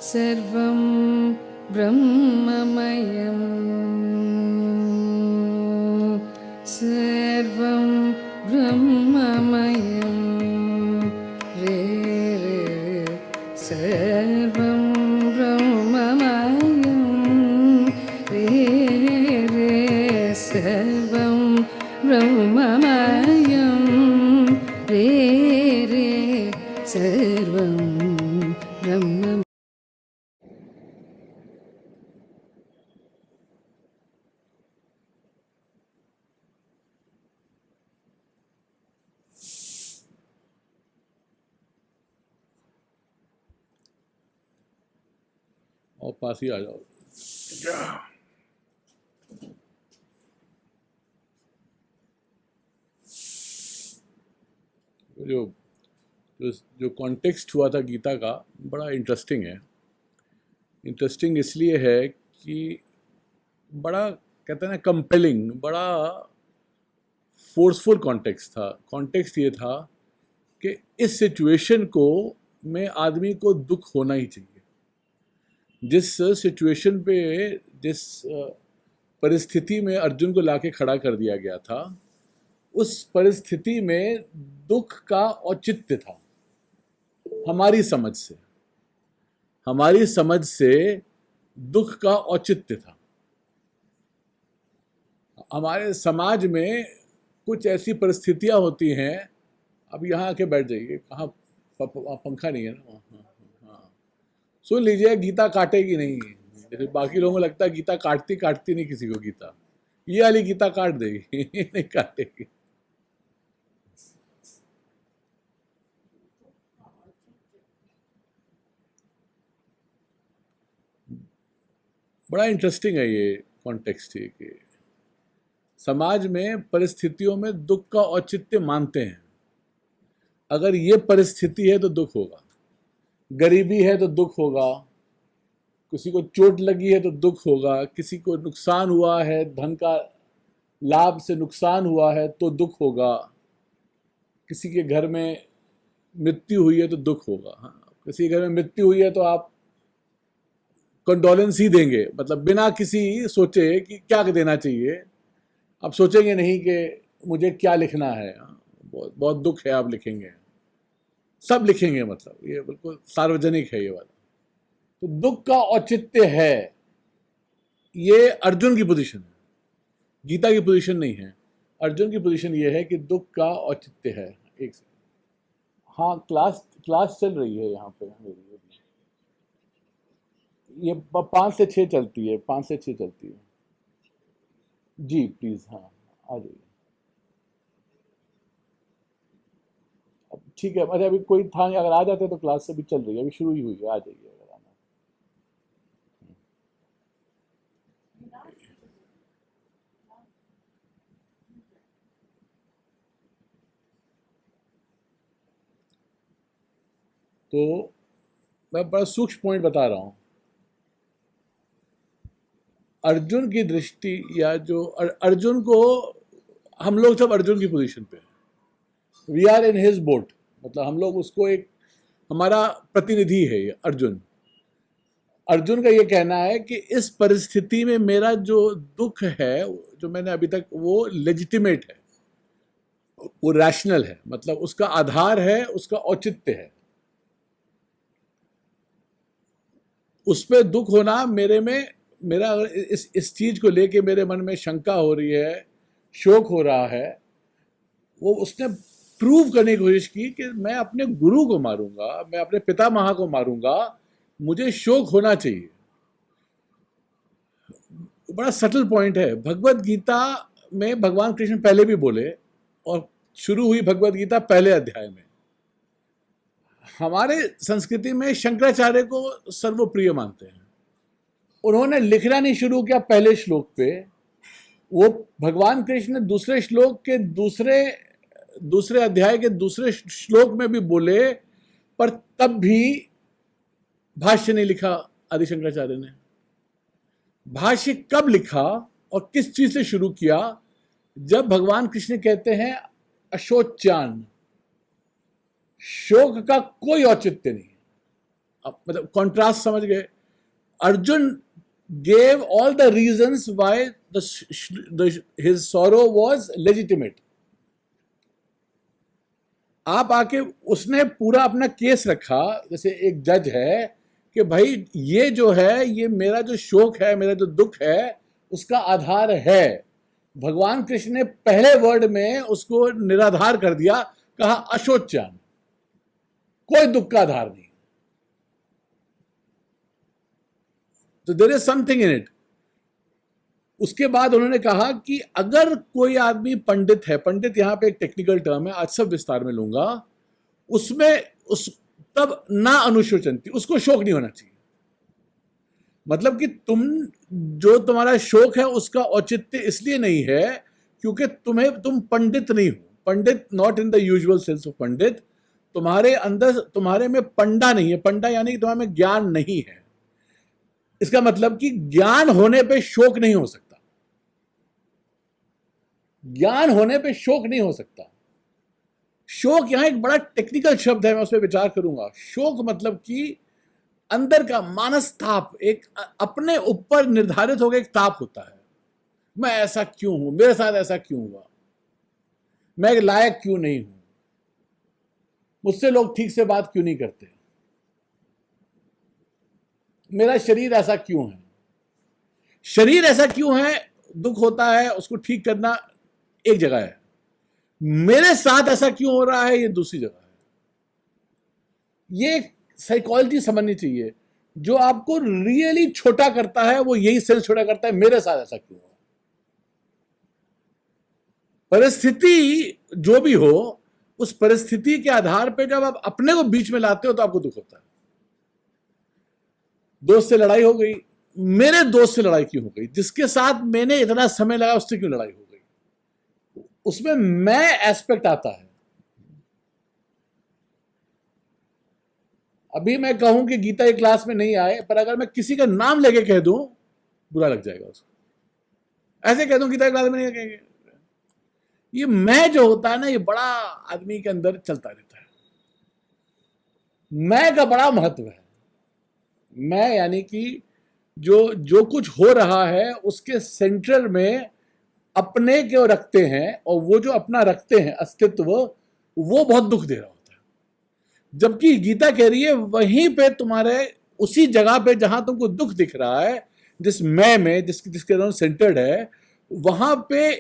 सर्वं ब्रह्ममयं सर्वं ब्रह्ममयं रे रे सर्वं ब्रह्ममयं रे रे सर्वं ब्रह्ममयं रे रे सर्वं ब्रह्म। और पास ही आ जाओ। जो जो जो कॉन्टेक्स्ट हुआ था गीता का बड़ा इंटरेस्टिंग है। इंटरेस्टिंग इसलिए है कि बड़ा कहते हैं ना कंपेलिंग, बड़ा फोर्सफुल कॉन्टेक्स्ट था। कॉन्टेक्स्ट ये था कि इस सिचुएशन को में आदमी को दुख होना ही चाहिए। जिस सिचुएशन पे, जिस परिस्थिति में अर्जुन को लाके खड़ा कर दिया गया था, उस परिस्थिति में दुख का औचित्य था। हमारी समझ से दुख का औचित्य था। हमारे समाज में कुछ ऐसी परिस्थितियां होती हैं। अब यहाँ आके बैठ जाइए, कहाँ पंखा नहीं है ना। हाँ, सुन लीजिए, गीता काटेगी नहीं। जैसे बाकी लोगों को लगता है गीता काटती नहीं किसी को। गीता, ये वाली गीता काट देगी, नहीं काटेगी। बड़ा इंटरेस्टिंग है ये कॉन्टेक्स्ट ही कि समाज में परिस्थितियों में दुख का औचित्य मानते हैं। अगर ये परिस्थिति है तो दुख होगा, गरीबी है तो दुख होगा, किसी को चोट लगी है तो दुख होगा, किसी को नुकसान हुआ है, धन का लाभ से नुकसान हुआ है तो दुख होगा, किसी के घर में मृत्यु हुई है तो दुख होगा। हाँ, किसी के घर में मृत्यु हुई है तो आप कंडोलेंस ही देंगे, मतलब बिना किसी सोचे कि क्या देना चाहिए। आप सोचेंगे नहीं कि मुझे क्या लिखना है। बहुत बहुत दुख है, आप लिखेंगे, सब लिखेंगे। मतलब ये बिल्कुल सार्वजनिक है ये वाला। तो दुख का औचित्य है, ये अर्जुन की पोजीशन है, गीता की पोजीशन नहीं है। अर्जुन की पोजीशन ये है कि दुख का औचित्य है। एक से हाँ, क्लास चल रही है यहाँ पे मेरी। ये 5 से 6 चलती है, 5 से 6 चलती है। जी प्लीज, हाँ आ जाइए। अब ठीक है, अरे अभी कोई था नहीं, अगर आ जाते तो क्लास से भी चल रही है, अभी शुरू ही हुई है। आ जाइए अगर आना। तो मैं बड़ा सूक्ष्म पॉइंट बता रहा हूँ। अर्जुन की दृष्टि, या जो अर्जुन को, हम लोग सब अर्जुन की पोजीशन पे हैं। We are in his boat, मतलब हम लोग उसको एक, हमारा प्रतिनिधि है ये अर्जुन। अर्जुन का ये कहना है कि इस परिस्थिति में मेरा जो दुख है, जो मैंने अभी तक, वो लेजिटिमेट है, वो रैशनल है, मतलब उसका आधार है, उसका औचित्य है। उस पर दुख होना मेरे में, मेरा अगर इस चीज को लेके मेरे मन में शंका हो रही है, शोक हो रहा है, वो उसने प्रूव करने की कोशिश की कि मैं अपने गुरु को मारूंगा, मैं अपने पितामह को मारूंगा, मुझे शोक होना चाहिए। बड़ा सटल पॉइंट है। भगवत गीता में भगवान कृष्ण पहले भी बोले, और शुरू हुई भगवत गीता पहले अध्याय में। हमारे संस्कृति में शंकराचार्य को सर्वप्रिय मानते हैं। उन्होंने लिखना नहीं शुरू किया पहले श्लोक पे, वो भगवान कृष्ण दूसरे श्लोक के दूसरे अध्याय के दूसरे श्लोक में भी बोले, पर तब भी भाष्य नहीं लिखा आदि शंकराचार्य ने। भाष्य कब लिखा और किस चीज से शुरू किया? जब भगवान कृष्ण कहते हैं अशोचान, शोक का कोई औचित्य नहीं। मतलब कॉन्ट्रास्ट समझ गए? Arjun gave all the reasons why his sorrow was legitimate. आप आके उसने पूरा अपना केस रखा, जैसे एक जज है कि भाई ये जो है, ये मेरा जो शोक है, मेरा जो दुख है, उसका आधार है। भगवान कृष्ण ने पहले वर्ड में उसको निराधार कर दिया, कहा अशोच्यान, कोई दुख का आधार नहीं। तो there is something in it. उसके बाद उन्होंने कहा कि अगर कोई आदमी पंडित है, पंडित यहां पे एक टेक्निकल टर्म है, आज सब विस्तार में लूंगा, उसमें उस तब ना अनुशोचंती, उसको शोक नहीं होना चाहिए। मतलब कि तुम तुम्हारा शोक है उसका औचित्य इसलिए नहीं है क्योंकि तुम पंडित नहीं हो। Pandit not in the usual sense of pandit, तुम्हारे अंदर, तुम्हारे में पंडा नहीं है। पंडा यानी कि तुम्हारे में ज्ञान नहीं है। इसका मतलब कि ज्ञान होने पे शोक नहीं हो सकता। ज्ञान होने पे शोक नहीं हो सकता। शोक यहां एक बड़ा टेक्निकल शब्द है, मैं उस पर विचार करूंगा। शोक मतलब कि अंदर का मानस ताप, एक अपने ऊपर निर्धारित हो गया एक ताप होता है। मैं ऐसा क्यों हूं, मेरे साथ ऐसा क्यों हुआ, मैं लायक क्यों नहीं हूं, मुझसे लोग ठीक से बात क्यों नहीं करते, मेरा शरीर ऐसा क्यों है। शरीर ऐसा क्यों है, दुख होता है, उसको ठीक करना एक जगह है। मेरे साथ ऐसा क्यों हो रहा है, ये दूसरी जगह है। ये साइकोलॉजी समझनी चाहिए। जो आपको रियली छोटा करता है वो यही सेंस छोटा करता है, मेरे साथ ऐसा क्यों हुआ। परिस्थिति जो भी हो, उस परिस्थिति के आधार पे जब आप अपने को बीच में लाते हो तो आपको दुख होता है। दोस्त से लड़ाई हो गई, मेरे दोस्त से लड़ाई क्यों हो गई, जिसके साथ मैंने इतना समय लगा उससे क्यों लड़ाई हो गई, उसमें मैं एस्पेक्ट आता है। अभी मैं कहूं कि गीता एक क्लास में नहीं आए, पर अगर मैं किसी का नाम लेके कह दूं बुरा लग जाएगा उसको। ऐसे कह दूं गीता क्लास में नहीं कहेंगे। ये मैं जो होता है ना, ये बड़ा आदमी के अंदर चलता रहता है। मैं का बड़ा महत्व है। मैं यानी कि जो कुछ हो रहा है उसके सेंटर में अपने को रखते हैं, और वो जो अपना रखते हैं अस्तित्व, वो बहुत दुख दे रहा होता है। जबकि गीता कह रही है वहीं पे तुम्हारे उसी जगह पे जहां तुमको दुख दिख रहा है, जिस मैं में जिसके अंदर सेंटर्ड है, वहां पे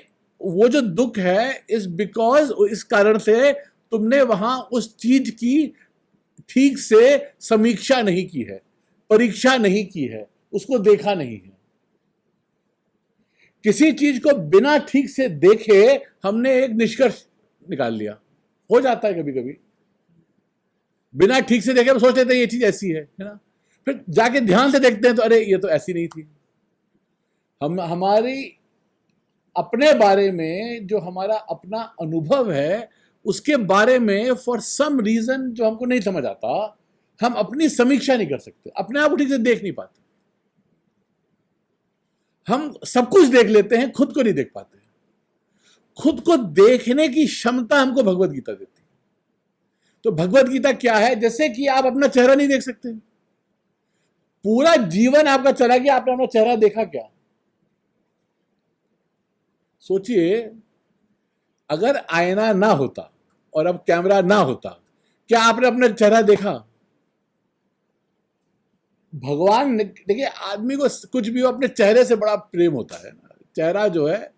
वो जो दुख है इज बिकॉज, इस कारण से तुमने वहां उस चीज की ठीक से समीक्षा नहीं की है, परीक्षा नहीं की है, उसको देखा नहीं है। किसी चीज को बिना ठीक से देखे हमने एक निष्कर्ष निकाल लिया। हो जाता है कभी कभी, बिना ठीक से देखे हम सोच लेते हैं ये चीज ऐसी है ना, फिर जाके ध्यान से देखते हैं तो अरे ये तो ऐसी नहीं थी। हमारी अपने बारे में जो हमारा अपना अनुभव है, उसके बारे में फॉर सम रीजन जो हमको नहीं समझ आता, हम अपनी समीक्षा नहीं कर सकते, अपने आप को ठीक से देख नहीं पाते। हम सब कुछ देख लेते हैं, खुद को नहीं देख पाते। खुद को देखने की क्षमता हमको भगवत गीता देती है। तो भगवत गीता क्या है? जैसे कि आप अपना चेहरा नहीं देख सकते, पूरा जीवन आपका चला गया, आपने अपना चेहरा देखा क्या? सोचिए, अगर आईना ना होता और अब कैमरा ना होता, क्या आपने अपना चेहरा देखा? भगवान ने, देखिए, आदमी को कुछ भी हो अपने चेहरे से बड़ा प्रेम होता है ना। चेहरा जो है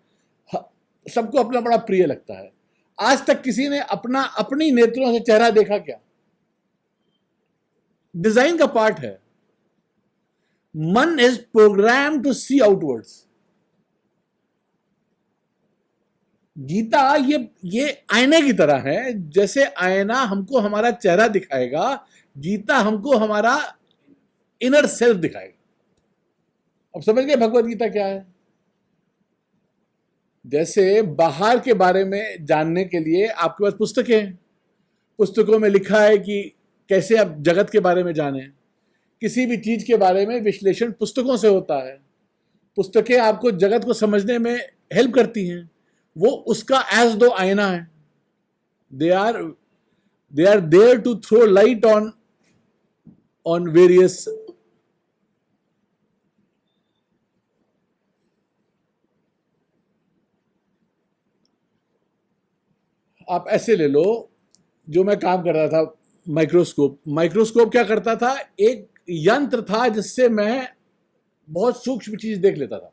सबको अपना बड़ा प्रिय लगता है। आज तक किसी ने अपनी नेत्रों से चेहरा देखा क्या? डिजाइन का पार्ट है। मन is program to see outwards. Gita ये आईने की तरह है। जैसे आईना हमको हमारा चेहरा दिखाएगा, गीता हमको हमारा इनर सेल्फ दिखाएगा। अब समझ गए भगवत गीता क्या है? जैसे बाहर के बारे में जानने के लिए आपके पास पुस्तकें हैं, पुस्तकों में लिखा है कि कैसे आप जगत के बारे में जानें। किसी भी चीज के बारे में विश्लेषण पुस्तकों से होता है। पुस्तकें आपको जगत को समझने में हेल्प करती हैं। वो उसका एज दो आईना है। They are there to throw light on on various आप ऐसे ले लो, जो मैं काम कर रहा था माइक्रोस्कोप। माइक्रोस्कोप क्या करता था? एक यंत्र था जिससे मैं बहुत सूक्ष्म चीज देख लेता था।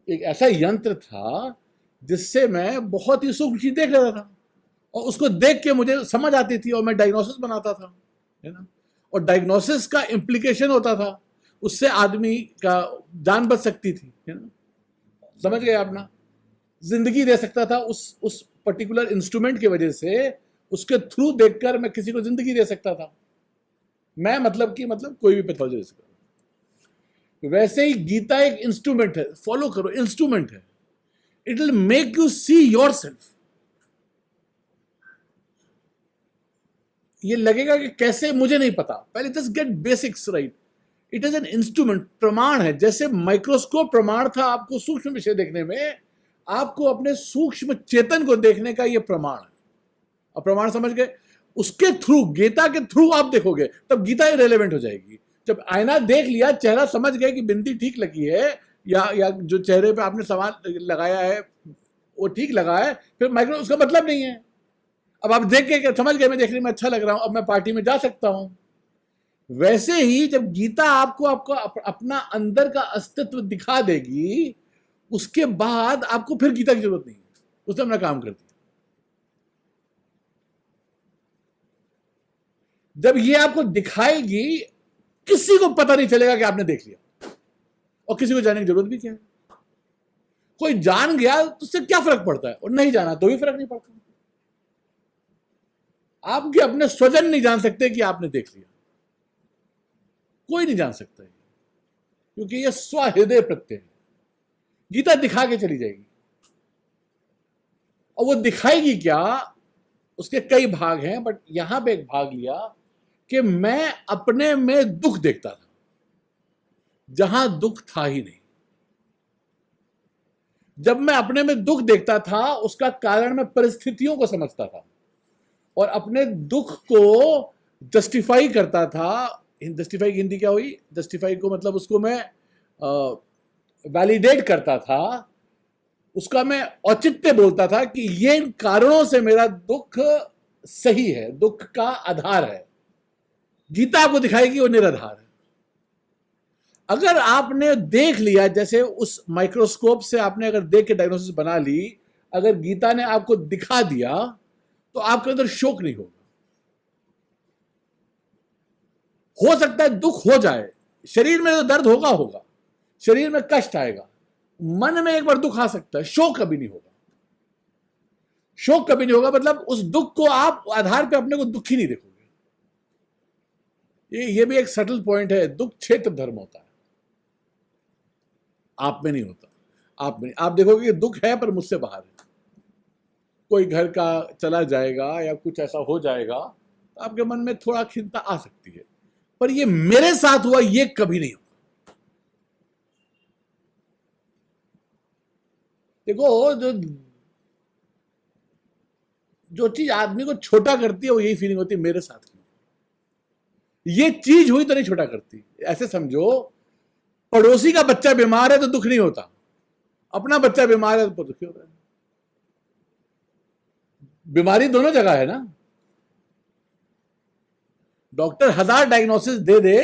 एक ऐसा यंत्र था जिससे मैं बहुत ही सूक्ष्म चीज देख लेता था, और उसको देख के मुझे समझ आती थी और मैं डायग्नोसिस बनाता था, है ना। और डायग्नोसिस का इम्प्लीकेशन होता था, उससे आदमी का जान बच सकती थी, है ना। समझ गए आप ना? जिंदगी दे सकता था उस पर्टिकुलर इंस्ट्रूमेंट की वजह से, उसके थ्रू देखकर मैं किसी को जिंदगी दे सकता था। मैं मतलब कोई भी पैथोलॉजी दे सकता था। वैसे ही गीता एक इंस्ट्रूमेंट है, फॉलो करो, इंस्ट्रूमेंट है। It will make you see your self. ये लगेगा कि कैसे, मुझे नहीं पता, पहले just get basics right. It is an instrument, प्रमाण है। जैसे माइक्रोस्कोप प्रमाण था आपको सूक्ष्म विषय देखने में, आपको अपने सूक्ष्म चेतन को देखने का यह प्रमाण है। अब प्रमाण समझ गए? उसके थ्रू, गीता के थ्रू आप देखोगे, तब गीता इरेलेवेंट हो जाएगी। जब आईना देख लिया, चेहरा समझ गए कि बिंदी ठीक लगी है, या जो चेहरे पे आपने सामान लगाया है वो ठीक लगा है, फिर माइक्रो उसका मतलब नहीं है। अब आप देख के समझ गए, मैं देखने में अच्छा लग रहा हूं, अब मैं पार्टी में जा सकता हूं। वैसे ही जब गीता आपको अपना अंदर का अस्तित्व दिखा देगी, उसके बाद आपको फिर गीता की जरूरत नहीं है, उसने अपना काम कर दिया। जब ये आपको दिखाएगी, किसी को पता नहीं चलेगा कि आपने देख लिया, और किसी को जानने की जरूरत भी क्या है। कोई जान गया तो उससे क्या फर्क पड़ता है, और नहीं जाना तो भी फर्क नहीं पड़ता। आपके अपने स्वजन नहीं जान सकते कि आपने देख लिया, कोई नहीं जान सकता है, क्योंकि यह स्वहृदय प्रत्यय है। गीता दिखा के चली जाएगी, और वो दिखाएगी क्या, उसके कई भाग हैं, बट यहां पे एक भाग लिया कि मैं अपने में दुख देखता था जहां दुख था ही नहीं। जब मैं अपने में दुख देखता था, उसका कारण मैं परिस्थितियों को समझता था और अपने दुख को जस्टिफाई करता था। जस्टिफाई की हिंदी क्या हुई? जस्टिफाई को मतलब उसको मैं वैलिडेट करता था, उसका मैं औचित्य बोलता था कि ये इन कारणों से मेरा दुख सही है, दुख का आधार है। गीता आपको दिखाएगी वो निराधार है। अगर आपने देख लिया, जैसे उस माइक्रोस्कोप से आपने अगर देख के डायग्नोसिस बना ली, अगर गीता ने आपको दिखा दिया, तो आपके अंदर शोक नहीं होगा। हो सकता है दुख हो जाए, शरीर में तो दर्द होगा, शरीर में कष्ट आएगा, मन में एक बार दुख आ सकता है, शोक कभी नहीं होगा। शोक कभी नहीं होगा मतलब उस दुख को आप आधार पे अपने को दुखी नहीं देखोगे। ये भी एक सटल पॉइंट है। दुख क्षेत्र धर्म होता है, आप में नहीं होता। आप में, आप देखोगे कि दुख है पर मुझसे बाहर है। कोई घर का चला जाएगा या कुछ ऐसा हो जाएगा, तो आपके मन में थोड़ा खिन्नता आ सकती है, पर ये मेरे साथ हुआ, ये कभी नहीं होगा। देखो, जो चीज आदमी को छोटा करती है, वो यही फीलिंग होती है, मेरे साथ क्यों ये चीज हुई, तो नहीं छोटा करती। ऐसे समझो, पड़ोसी का बच्चा बीमार है तो दुख नहीं होता, अपना बच्चा बीमार है तो दुखी होता है। बीमारी दोनों जगह है ना। डॉक्टर 1000 डायग्नोसिस दे दे,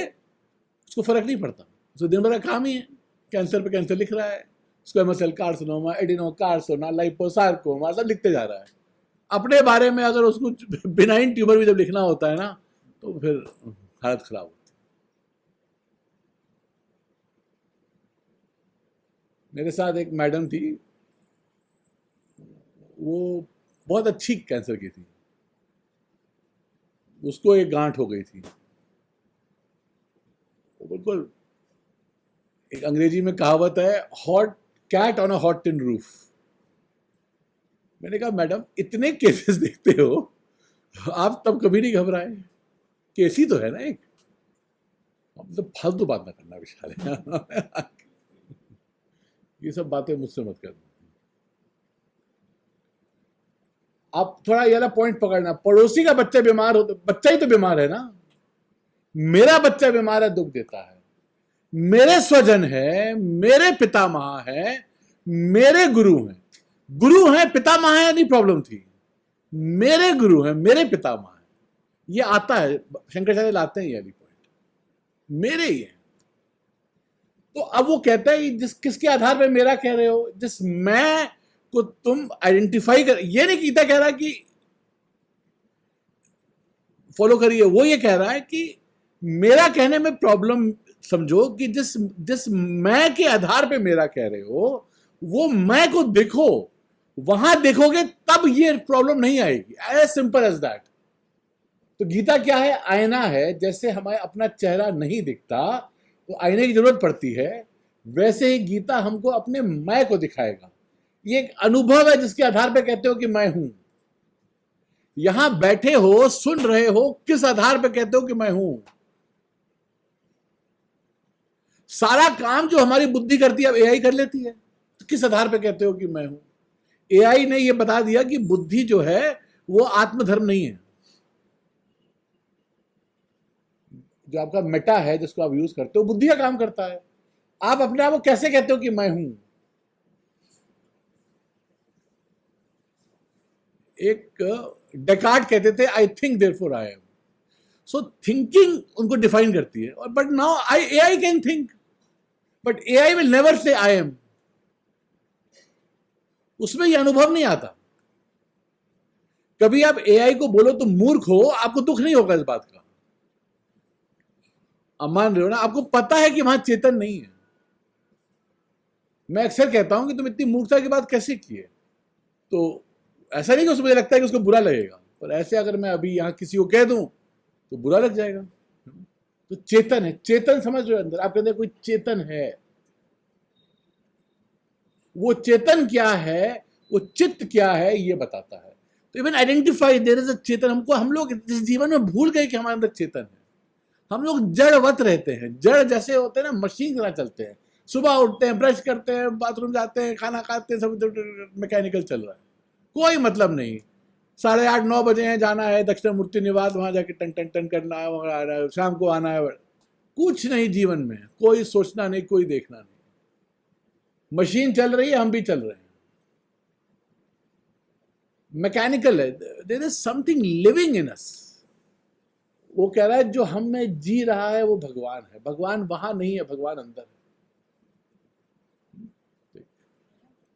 उसको फर्क नहीं पड़ता, उसको दिन भर का काम ही है। कैंसर पे कैंसर लिख रहा है, स्क्वेमस सेल कार्सिनोमा, एडिनोकार्सिनोमा, लाइपोसार्कोमा, सब लिखते जा रहा है। अपने बारे में अगर उसको बिनाइन ट्यूमर भी जब लिखना होता है ना, तो फिर हालत खराब होती है। मेरे साथ एक मैडम थी, वो बहुत अच्छी कैंसर की थी, उसको एक गांठ हो गई थी। बिल्कुल, एक अंग्रेजी में कहावत है, hot cat on a hot tin roof. मैंने कहा मैडम, इतने केसेस देखते हो, आप तब कभी नहीं घबराए? केस ही तो है ना एक, मतलब फालतू बात ना करना विशाल। ये सब बातें मुझसे मत करना। आप थोड़ा ये वाला पॉइंट पकड़ना, पड़ोसी का बच्चा बीमार हो तो बच्चा ही तो बीमार है ना, मेरा बच्चा बीमार है, दुख देता है, मेरे स्वजन है, मेरे पितामह है, मेरे गुरु हैं। गुरु हैं, पितामह है, नहीं प्रॉब्लम थी। मेरे गुरु हैं, मेरे पितामह हैं, ये आता है, शंकराचार्य लाते हैं ये वाली पॉइंट, मेरे ही है। तो अब वो कहता है जिस किसके आधार पे मेरा कह रहे हो, जिस मैं को तुम आइडेंटिफाई कर, ये नहीं गीता कह रहा कि फॉलो करिए, वो ये कह रहा है कि मेरा कहने में प्रॉब्लम समझो कि जिस मैं के आधार पे मेरा कह रहे हो, वो मैं को देखो, वहां देखोगे तब ये प्रॉब्लम नहीं आएगी। As simple as that. तो गीता क्या है? आईना है। जैसे हमें अपना चेहरा नहीं दिखता तो आईने की जरूरत पड़ती है, वैसे ही गीता हमको अपने मैं को दिखाएगा। ये एक अनुभव है जिसके आधार पे कहते हो कि मैं हूं। यहां बैठे हो, सुन रहे हो, किस आधार पे कहते हो कि मैं हूं? सारा काम जो हमारी बुद्धि करती है अब एआई कर लेती है, तो किस आधार पे कहते हो कि मैं हूं? एआई ने यह बता दिया कि बुद्धि जो है वो आत्मधर्म नहीं है। जो आपका मेटा है, जिसको आप यूज करते हो, बुद्धि का काम करता है। आप अपने आप को कैसे कहते हो कि मैं हूं? एक डेकार्ट कहते थे I think therefore I am. So thinking उनको डिफाइन करती है। और but now AI can think, but AI will never say I am. उसमें यह अनुभव नहीं आता। कभी आप एआई को बोलो तुम मूर्ख हो, आपको दुख नहीं होगा इस बात का। अब मान रहे हो ना, आपको पता है कि वहां चेतन नहीं है। मैं अक्सर कहता हूं कि तुम इतनी मूर्खता की बात कैसे की है। तो ऐसा नहीं कि उसको मुझे लगता है कि उसको बुरा लगेगा, पर ऐसे अगर मैं अभी यहां किसी को कह दूं तो बुरा लग जाएगा। तो चेतन है, चेतन समझ रहे हो अंदर। आप कहते हैं कोई चेतन है, वो चेतन क्या है, वो चित्त क्या है, ये बताता है। तो even identify there is a chetan. हम लोग इस जीवन में भूल गए कि हमारे अंदर चेतन है। हम लोग जड़वत रहते हैं, जड़ जैसे होते हैं ना, मशीन की तरह चलते हैं। सुबह उठते हैं, ब्रश करते हैं, बाथरूम जाते हैं, खाना खाते हैं, सब मैकेनिकल चल रहा है, कोई मतलब नहीं। 8:30-9 बजे हैं, जाना है दक्षिणामूर्ति निवास, वहां जाके टन टन टन करना है, वहां आना है, शाम को आना है। कुछ नहीं जीवन में, कोई सोचना नहीं, कोई देखना नहीं। मशीन चल रही है, हम भी चल रहे हैं, मैकेनिकल है। There is something living in us. वो कह रहा है जो हम में जी रहा है वो भगवान है। भगवान वहां नहीं है, भगवान अंदर है।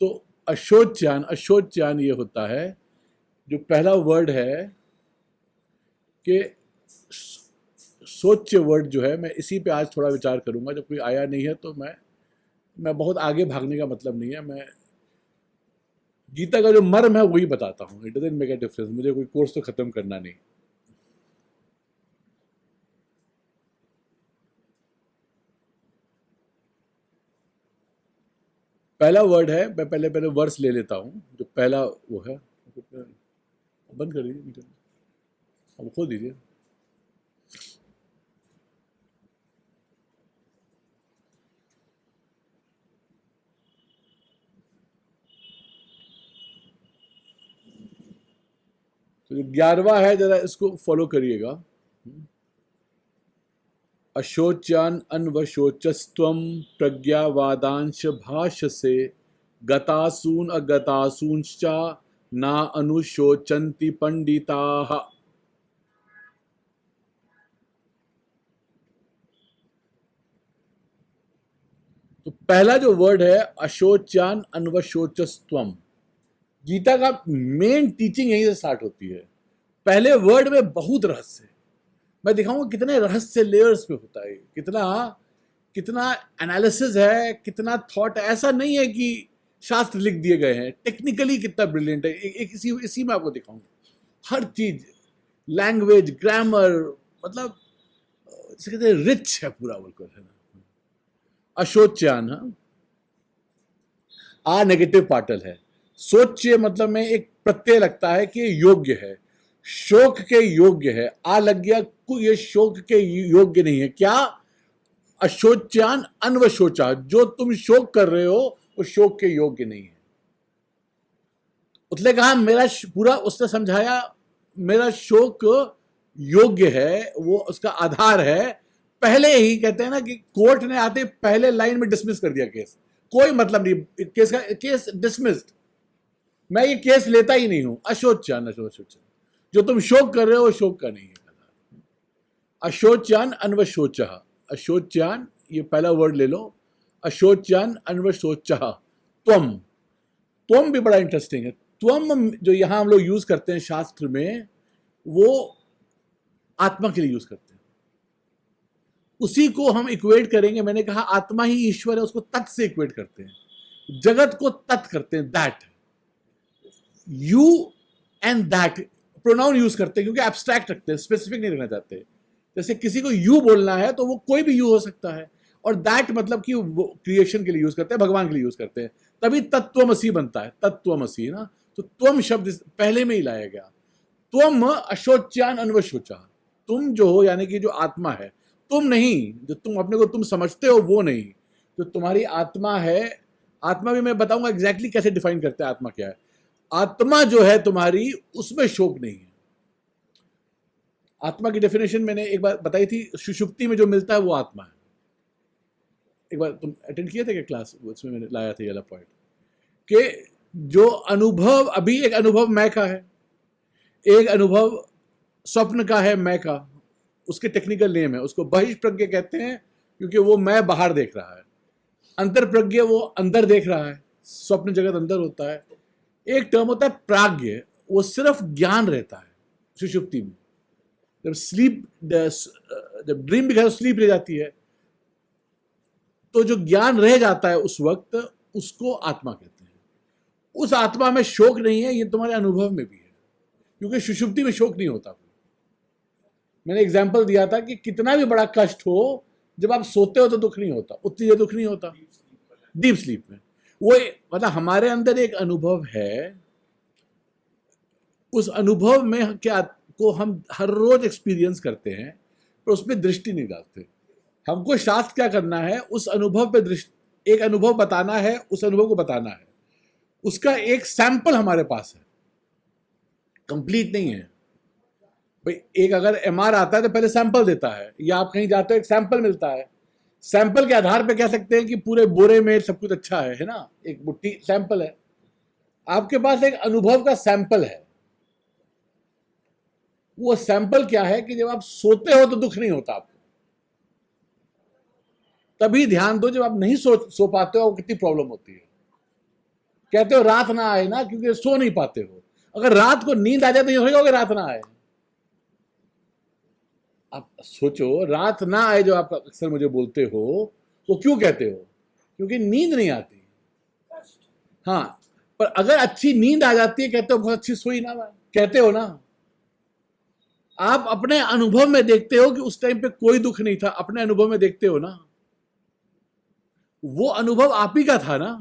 तो अशोच्यान, अशोच्यान ये होता है, जो पहला वर्ड है कि सोच्य वर्ड जो है, मैं इसी पे आज थोड़ा विचार करूंगा। जब कोई आया नहीं है तो मैं बहुत आगे भागने का मतलब नहीं है। मैं गीता का जो मर्म है वही बताता हूँ। It doesn't make a difference. मुझे कोई कोर्स तो खत्म करना नहीं। पहला वर्ड है, मैं पहले वर्स ले लेता हूँ। जो पहला वो है, बंद कर दीजिए, निकल, अब खोल दीजिए। तो जो 11वां है, जरा इसको फॉलो करिएगा। अशोच्यान अन्वशोचस्त्वं प्रज्ञावादांश भाषसे गतासून अगतासूंश्च ना अनुशोचन्ति पंडिताः। तो पहला जो वर्ड है अशोच्यान अन्वशोचस्त्वम, गीता का मेन टीचिंग यहीं से स्टार्ट होती है। पहले वर्ड में बहुत रहस्य है। मैं दिखाऊंगा कितने रहस्य लेयर्स पे होता है, कितना कितना एनालिसिस है, कितना थॉट है। ऐसा नहीं है कि शास्त्र लिख दिए गए हैं, टेक्निकली कितना ब्रिलियंट है। एक इसी में आपको दिखाऊंगा हर चीज, लैंग्वेज, ग्रामर, मतलब जिसे कहते हैं रिच है पूरा, बिल्कुल है ना। अशोच्यान, आ नेगेटिव पार्टल है। सोच्य मतलब में एक प्रत्यय लगता है कि योग्य है, शोक के योग्य है। आ लग गया, ये शोक के योग्य नहीं है। क्या? अशोच्यान अन्वशोचा, जो तुम शोक कर रहे हो वो शोक के योग्य नहीं है। उसने कहा मेरा पूरा, उसने समझाया मेरा शोक योग्य है, वो उसका आधार है, पहले ही कहते हैं ना कि कोर्ट ने आते पहले लाइन में डिसमिस कर दिया केस, कोई मतलब नहीं केस का, केस डिसमिस्ड, मैं ये केस लेता ही नहीं हूं, अशोच्यान अशोच्यान, जो तुम शोक कर रहे हो वो शोक का नहीं है। अशोच्यान अन्वशोचः, अशोच्यान ये पहला वर्ड ले लो, अशोच्यान अन्वशोचः, त्वम, त्वम भी बड़ा इंटरेस्टिंग है। त्वम जो यहां हम लोग यूज करते हैं शास्त्र में, वो आत्मा के लिए यूज करते हैं, उसी को हम इक्वेट करेंगे, मैंने कहा आत्मा ही ईश्वर है, उसको तत् से इक्वेट करते हैं, जगत को तत् करते हैं, that, you and that pronoun use करते हैं क्योंकि एब्स्ट्रैक्ट रखते हैं, स्पेसिफिक नहीं रखना चाहते। जैसे किसी को यू बोलना है तो वो कोई भी यू हो सकता है, और दैट मतलब कि वो क्रिएशन के लिए यूज करते हैं, भगवान के लिए यूज करते हैं, तभी तत्त्वमसी बनता है, तत्त्वमसी ना, तो त्वम शब्द पहले में ही लाया गया। त्वम अशोच्यान अन्वशोचा, तुम जो हो यानी कि जो आत्मा है, तुम नहीं, जो तुम अपने को तुम समझते हो वो नहीं, जो तुम्हारी आत्मा है, आत्मा भी मैं बताऊंगा एग्जैक्टली कैसे डिफाइन करते हैं आत्मा क्या है। आत्मा जो है तुम्हारी, उसमें शोक नहीं है। आत्मा की डेफिनेशन मैंने एक बार बताई थी, सुषुप्ति में जो मिलता है वो आत्मा है। एक बार तुम अटेंड किए थे क्या क्लास, उसमें मैंने लाया था ये वाला पॉइंट कि जो अनुभव, अभी एक अनुभव मैं का है, एक अनुभव स्वप्न का है मैं का, उसके टेक्निकल नेम है, उसको बहिष्प्रज्ञ कहते हैं क्योंकि वो मैं बाहर देख रहा है, अंतर्प्रज्ञ वो अंदर देख रहा है, स्वप्न जगत अंदर होता है। एक टर्म होता है प्राज्ञ, वो सिर्फ ज्ञान रहता है सुषुप्ति में, जब स्लीप, जब ड्रीम भी खत्म, स्लीप रह जाती है, तो जो ज्ञान रह जाता है उस वक्त, उसको आत्मा कहते हैं। उस आत्मा में शोक नहीं है, ये तुम्हारे अनुभव में भी है, क्योंकि सुषुप्ति में शोक नहीं होता। मैंने एग्जाम्पल दिया था कि कितना भी बड़ा कष्ट हो, जब आप सोते हो तो दुख नहीं होता, उतनी देर दुख नहीं होता डीप स्लीप में। वो मतलब हमारे अंदर एक अनुभव है, उस अनुभव में क्या को हम हर रोज एक्सपीरियंस करते हैं, पर उसमें दृष्टि नहीं डालते। हमको शास्त्र क्या करना है, उस अनुभव पे दृष्टि, एक अनुभव बताना है, उस अनुभव को बताना है, उसका एक सैंपल हमारे पास है, कंप्लीट नहीं है भाई। एक अगर एमआर आता है तो पहले सैंपल देता है, या आप कहीं जाते हो एक सैंपल मिलता है, सैंपल के आधार पे कह सकते हैं कि पूरे बोरे में सब कुछ अच्छा है ना, एक मुट्ठी सैंपल है। आपके पास एक अनुभव का सैंपल है, वो सैंपल क्या है कि जब आप सोते हो तो दुख नहीं होता आपको, तभी ध्यान दो, जब आप नहीं सो पाते हो कितनी प्रॉब्लम होती है। कहते हो रात ना आए ना, क्योंकि सो नहीं पाते हो। अगर रात को नींद आ जाए तो ये होगा कि रात ना आए। आप सोचो, रात ना आए जो आप अक्सर मुझे बोलते हो, वो क्यों कहते हो? क्योंकि नींद नहीं आती। हाँ, पर अगर अच्छी नींद आ जाती है, कहते हो बहुत अच्छी सोई ना, कहते हो ना। आप अपने अनुभव में देखते हो कि उस टाइम पे कोई दुख नहीं था, अपने अनुभव में देखते हो ना, वो अनुभव आप ही का था ना।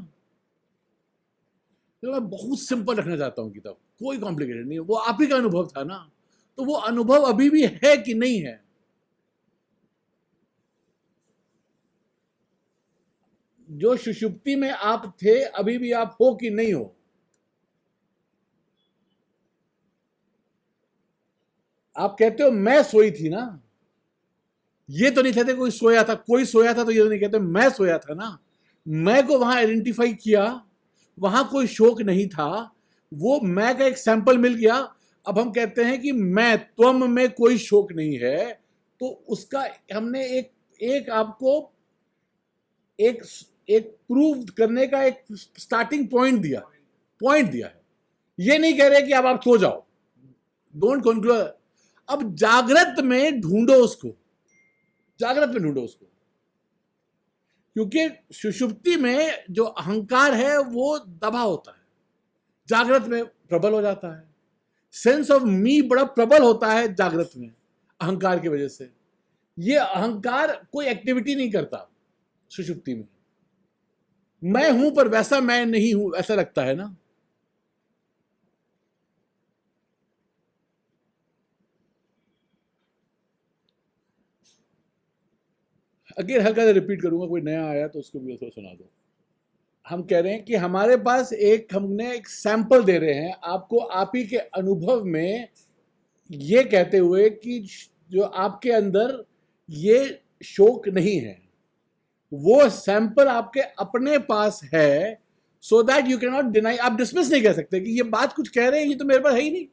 तो मैं बहुत सिंपल रखना चाहता हूं किताब, कोई कॉम्प्लिकेटेड नहीं है, वो आप ही का अनुभव था ना, तो वो अनुभव अभी भी है कि नहीं है। जो सुषुप्ति में आप थे, अभी भी आप हो कि नहीं हो? आप कहते हो मैं सोई थी ना, ये तो नहीं कहते कोई सोया था, कोई सोया था तो ये तो नहीं कहते मैं सोया था ना। मैं को वहां आइडेंटिफाई किया, वहां कोई शोक नहीं था, वो मैं का एक सैंपल मिल गया। अब हम कहते हैं कि मैं, त्वम में कोई शोक नहीं है, तो उसका हमने एक एक आपको एक एक प्रूव करने का एक स्टार्टिंग पॉइंट दिया है। ये नहीं कह रहे कि अब आप सो जाओ, डोंट कंक्लूड। अब जागृत में ढूंढो उसको, जागृत में ढूंढो उसको, क्योंकि सुषुप्ति में जो अहंकार है वो दबा होता है, जागृत में प्रबल हो जाता है। सेंस ऑफ मी बड़ा प्रबल होता है जागृत में, अहंकार की वजह से। ये अहंकार कोई एक्टिविटी नहीं करता सुषुप्ति में। मैं हूं पर वैसा मैं नहीं हूं, ऐसा लगता है ना। अगेन हल्का सा रिपीट करूंगा, कोई नया आया तो उसको भी थोड़ा सुना दो। हम कह रहे हैं कि हमारे पास हमने एक सैंपल दे रहे हैं आपको, आप ही के अनुभव में ये कहते हुए कि जो आपके अंदर ये शोक नहीं है, वो सैंपल आपके अपने पास है, so that you can not deny. आप डिसमिस नहीं कर सकते कि ये बात कुछ कह रहे हैं, ये तो मेरे पास है ही नहीं।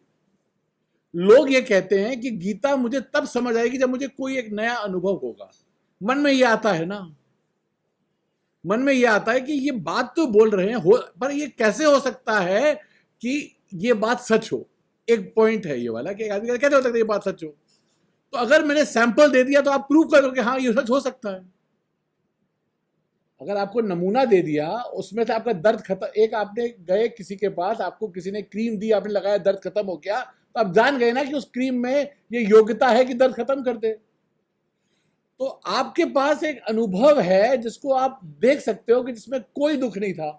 लोग ये कहते हैं कि गीता मुझे तब समझ आएगी जब मुझे कोई एक नया अनुभव होगा। मन में ये आता है ना, मन में ये आता है कि ये बात तो बोल रहे हैं हो, पर ये कैसे हो सकता है कि ये बात सच हो। एक पॉइंट है ये वाला कि आदमी कैसे हो सकता है ये बात सच हो। तो अगर मैंने सैंपल दे दिया तो आप प्रूव करो कि हाँ ये सच हो सकता है। अगर आपको नमूना दे दिया, उसमें से आपका दर्द खत्म, एक आपने गए किसी के पास, आपको किसी ने क्रीम दी, आपने लगाया, दर्द खत्म हो गया, तो आप जान गए ना कि उस क्रीम में ये योग्यता है कि दर्द खत्म कर दे। तो आपके पास एक अनुभव है जिसको आप देख सकते हो कि जिसमें कोई दुख नहीं था।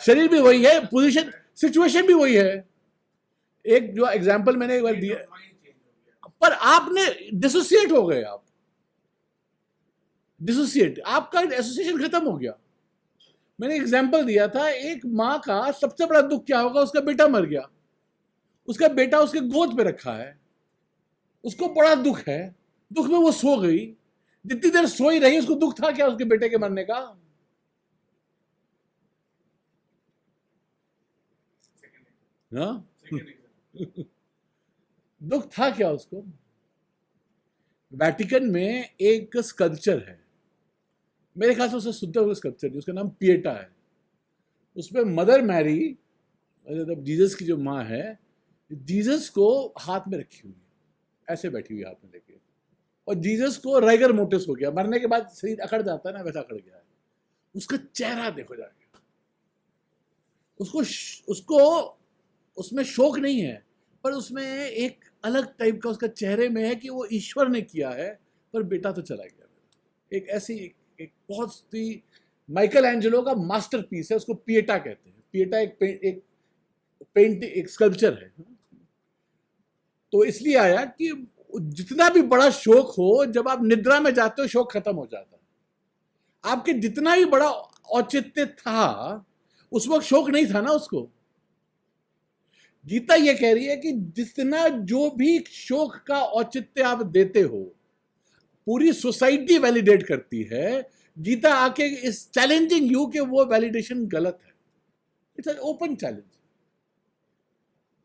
शरीर भी वही है, पोजीशन सिचुएशन भी वही है। एक जो एग्जांपल मैंने एक बार दिया, पर आपने डिसोसिएट हो गए, आप डिसोसिएट, आपका एसोसिएशन खत्म हो गया। मैंने एग्जांपल दिया था, एक माँ का सबसे बड़ा दुख क्या होगा, उसका बेटा मर गया, उसका बेटा उसके गोद पे रखा है, उसको बड़ा दुख है, दुख में वो सो गई। जितनी देर सोई रही उसको दुख था क्या उसके बेटे के मरने का? दुख था क्या उसको? वेटिकन में एक स्कल्पचर है, मेरे ख्याल से उसे सुनते हुए स्कल्पचर नहीं, उसका नाम पिएटा है। उसमें मदर मैरी, मतलब जीसस की जो माँ है, जीसस को हाथ में रखी हुई है, ऐसे बैठी हुई हाथ में लेके, और जीसस को राइगर मोटिस हो गया, मरने के बाद शरीर अकड़ जाता है ना, वैसा अकड़ गया है। उसका चेहरा देखो जाके, उसको उसमें शोक नहीं है, पर उसमें एक अलग टाइप का उसका चेहरे में है कि वो ईश्वर ने किया है, पर बेटा तो चला गया। एक ऐसी एक बहुत ही माइकल एंजेलो का मास्टरपीस है, उसको पिएटा कहते हैं। पिएटा एक पेंटिंग, एक स्कल्पचर है। तो इसलिए आया कि जितना भी बड़ा शोक हो, जब आप निद्रा में जाते हो शोक खत्म हो जाता है। आपके जितना भी बड़ा औचित्य था, उस वक्त शोक नहीं था ना उसको। गीता ये कह रही है कि जितना जो भी शोक का औचित्य आप देते हो, पूरी सोसाइटी वैलिडेट करती है। गीता आके इस चैलेंजिंग यू कि वो वैलिडेशन गलत है। It's an open challenge.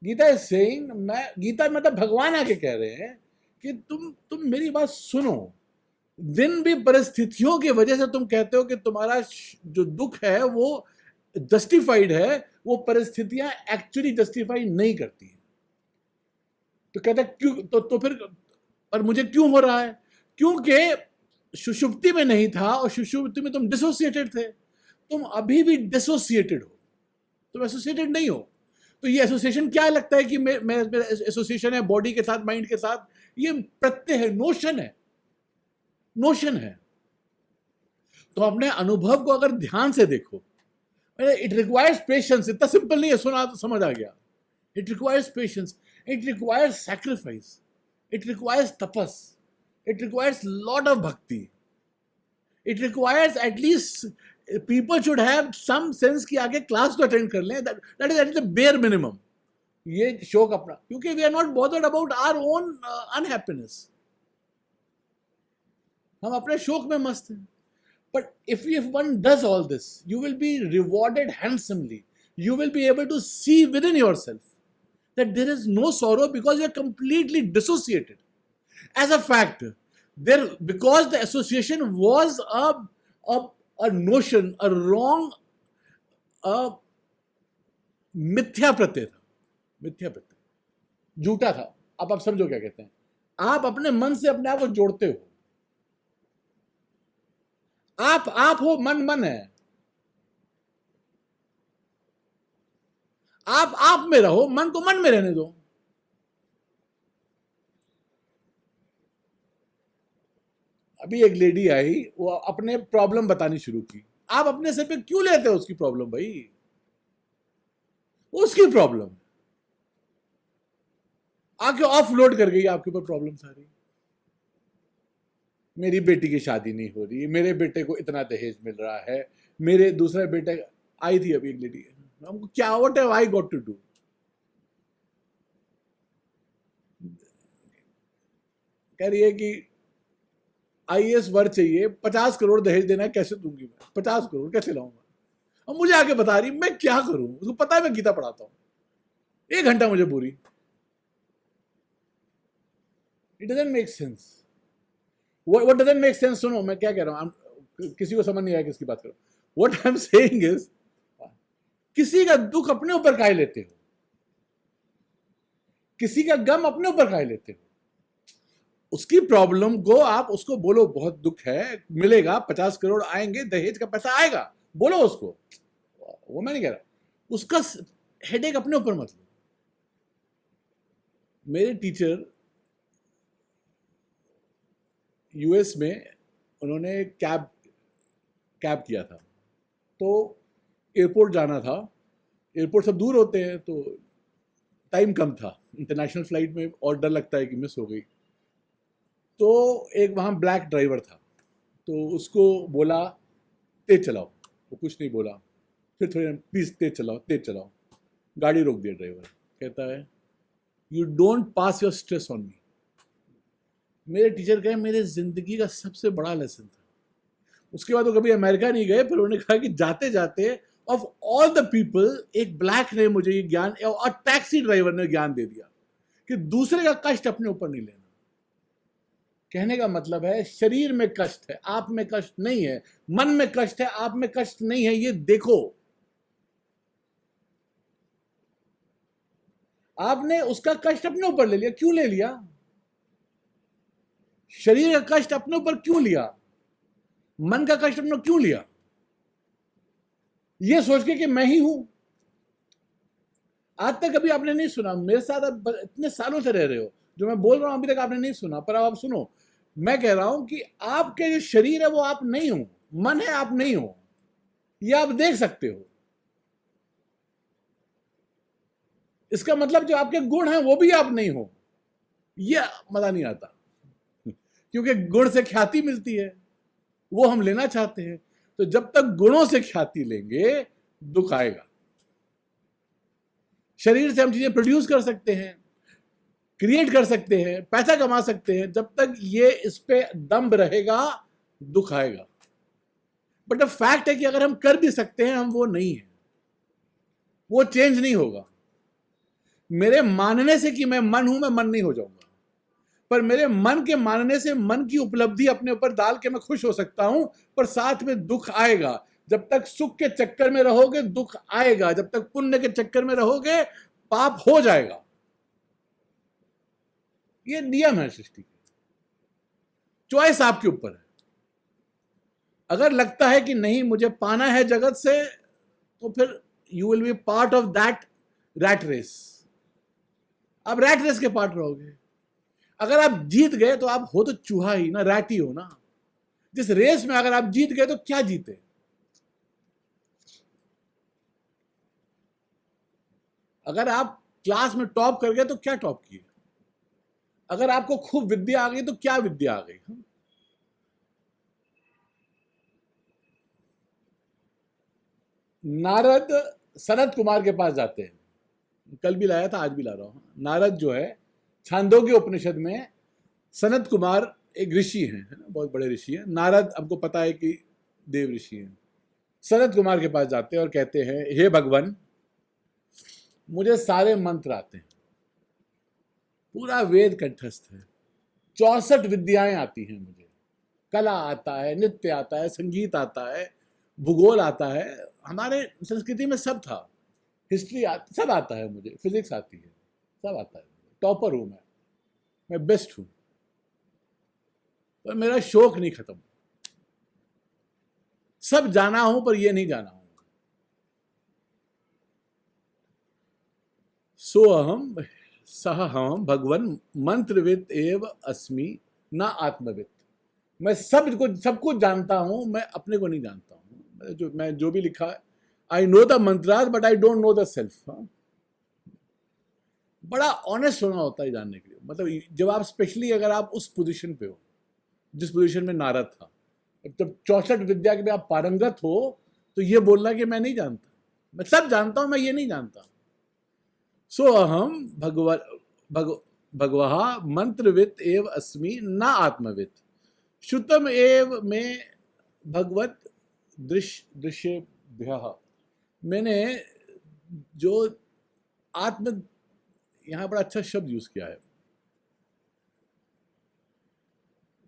Gita is saying, Gita मतलब भगवान आके कह रहे हैं कि तुम मेरी बात सुनो। जिन भी परिस्थितियों की वजह से तुम कहते हो कि तुम्हारा जो दुख है वो जस्टिफाइड है, वो परिस्थितियां एक्चुअली जस्टिफाई नहीं करती। तो कहता क्यों, तो फिर और मुझे क्यों हो रहा है? क्योंकि सुषुप्ति में नहीं था, और सुषुप्ति में तुम डिसोसिएटेड थे। तुम अभी भी डिसोसिएटेड हो, तुम एसोसिएटेड नहीं हो। तो ये एसोसिएशन क्या लगता है कि मैं एसोसिएशन है बॉडी के साथ, माइंड के साथ? ये प्रत्यय है, नोशन है, नोशन है। तो अपने अनुभव को अगर ध्यान से देखो, इट रिक्वायर्स पेशेंस। इतना सिंपल नहीं है, सुना तो समझ आ गया। It requires patience, it requires sacrifice, it requires tapas, it requires lot of bhakti, it requires at least people should have some sense कि आगे क्लास तो अटेंड कर लें। That is the bare minimum. ये शौक अपना, क्योंकि we are not bothered about our own unhappiness. हम अपने शौक में मस्त हैं। But if one does all this, you will be rewarded handsomely. You will be able to see within yourself that there is no sorrow because you are completely dissociated. As a fact, because the association was a notion, a wrong, a मिथ्या प्रत्यय था, मिथ्या प्रत्यय, झूठा था। अब आप समझो क्या कहते हैं। आप अपने मन से अपने आप को जोड़ते हो। आप हो, मन है। आप में रहो, मन को मन में रहने दो। अभी एक लेडी आई, वो अपने प्रॉब्लम बतानी शुरू की। आप अपने सिर पे क्यों लेते हो उसकी प्रॉब्लम? भाई उसकी प्रॉब्लम आके ऑफलोड कर गई आपके ऊपर प्रॉब्लम सारी। मेरी बेटी की शादी नहीं हो रही, मेरे बेटे को इतना दहेज मिल रहा है, मेरे दूसरे बेटे। आई थी अभी एक लेडी, हमको क्या, what have I got to do? कह रही है कि आईएएस वर चाहिए, 50 करोड़ दहेज देना है, कैसे दूंगी मैं? 50 करोड़ कैसे लाऊंगा? अब मुझे आके बता रही मैं क्या करूं, उसको पता है मैं गीता पढ़ाता हूं, 1 घंटा मुझे पूरी। It doesn't make sense. What doesn't make sense, सुनो मैं क्या कह रहा हूं, किसी को समझ नहीं आया किसकी बात कर रहा हूं। What I am saying is, किसी का दुख अपने ऊपर काहे लेते हो, किसी का गम अपने ऊपर काहे लेते हो? उसकी प्रॉब्लम को आप उसको बोलो बहुत दुख है, मिलेगा, 50 करोड़ आएंगे, दहेज का पैसा आएगा, बोलो उसको, वो मैं नहीं कह रहा, उसका हेडेक अपने ऊपर मत लो। मेरे टीचर यूएस में, उन्होंने कैब किया था, तो एयरपोर्ट जाना था, एयरपोर्ट सब दूर होते हैं तो टाइम कम था, इंटरनेशनल फ्लाइट में और डर लगता है कि मिस हो गई। तो एक वहाँ ब्लैक ड्राइवर था, तो उसको बोला तेज चलाओ, वो कुछ नहीं बोला, फिर थोड़ी प्लीज़ तेज चलाओ तेज चलाओ, गाड़ी रोक दिया ड्राइवर, कहता है you don't pass your stress on me. मेरे टीचर कहे मेरे ज़िंदगी का सबसे बड़ा लेसन था। उसके बाद वो कभी अमेरिका नहीं गए, पर उन्होंने कहा कि जाते जाते ऑफ ऑल द पीपल एक ब्लैक ने मुझे ये ज्ञान, और टैक्सी ड्राइवर ने ज्ञान दे दिया कि दूसरे का कष्ट अपने ऊपर नहीं लेना। कहने का मतलब है शरीर में कष्ट है, आप में कष्ट नहीं है, मन में कष्ट है, आप में कष्ट नहीं है, ये देखो। आपने उसका कष्ट अपने ऊपर ले लिया, क्यों ले लिया? शरीर का कष्ट अपने ऊपर क्यों लिया? मन का कष्ट अपने क्यों लिया? ये सोच के कि मैं ही हूं। आज तक कभी आपने नहीं सुना, मेरे साथ आप इतने सालों से रह रहे हो, जो मैं बोल रहा हूं अभी तक आपने नहीं सुना, पर अब आप सुनो। मैं कह रहा हूं कि आपके जो शरीर है वो आप नहीं हो, मन है आप नहीं हो, ये आप देख सकते हो। इसका मतलब जो आपके गुण हैं वो भी आप नहीं हो, ये मजा नहीं आता, क्योंकि गुण से ख्याति मिलती है, वो हम लेना चाहते हैं। तो जब तक गुणों से ख्याति लेंगे दुख आएगा। शरीर से हम चीजें प्रोड्यूस कर सकते हैं, क्रिएट कर सकते हैं, पैसा कमा सकते हैं, जब तक ये इस पे दम्भ रहेगा दुख आएगा। बट द फैक्ट है कि अगर हम कर भी सकते हैं, हम वो नहीं है, वो चेंज नहीं होगा। मेरे मानने से कि मैं मन हूं, मैं मन नहीं हो जाऊंगा, पर मेरे मन के मानने से मन की उपलब्धि अपने ऊपर डाल के मैं खुश हो सकता हूं, पर साथ में दुख आएगा। जब तक सुख के चक्कर में रहोगे दुख आएगा, जब तक पुण्य के चक्कर में रहोगे पाप हो जाएगा। ये नियम है सृष्टि की, चॉइस आपके ऊपर है। अगर लगता है कि नहीं मुझे पाना है जगत से, तो फिर you will be part of that rat race, आप रैट रेस के पार्ट रहोगे। अगर आप जीत गए तो आप हो तो चूहा ही ना, रैट ही हो ना। जिस रेस में अगर आप जीत गए तो क्या जीते? अगर आप क्लास में टॉप कर गए तो क्या टॉप किए? अगर आपको खूब विद्या आ गई तो क्या विद्या आ गई? नारद सनत कुमार के पास जाते हैं, कल भी लाया था आज भी ला रहा हूं। नारद जो है छांदोग्य उपनिषद में, सनत कुमार एक ऋषि हैं, है ना, बहुत बड़े ऋषि हैं। नारद हमको पता है कि देव ऋषि हैं। सनत कुमार के पास जाते हैं और कहते हैं हे भगवान, मुझे सारे मंत्र आते हैं, पूरा वेद कंठस्थ है, 64 विद्याएं आती हैं मुझे, कला आता है, नृत्य आता है, संगीत आता है, भूगोल आता है, हमारे संस्कृति में सब था, हिस्ट्री सब आता है मुझे, फिजिक्स आती है, सब आता है, टॉपर हूं मैं बेस्ट हूं, पर मेरा शौक नहीं खत्म। सब जाना हूं पर ये नहीं जाना हूं। सो अहम सह हम भगवन मंत्रविद एव अस्मि न आत्मविद। मैं सब कुछ जानता हूं, मैं अपने को नहीं जानता हूं। मैं जो भी लिखा है, I know the mantras but I don't know the self. बड़ा ऑनेस्ट होना होता है जानने के लिए। मतलब जब आप स्पेशली अगर आप उस पोजीशन पे हो जिस पोजीशन में नारद था, जब 64 विद्या के भी आप पारंगत हो, तो ये बोलना कि मैं नहीं जानता, मैं सब जानता हूं, मैं ये नहीं जानता। सो अहम भगवः मंत्रवित् एव अस्मि न आत्मवित् श्रुतम एव में भगवत दृश्येभ्यः। मैंने जो आत्म, यहां बड़ा अच्छा शब्द यूज किया है,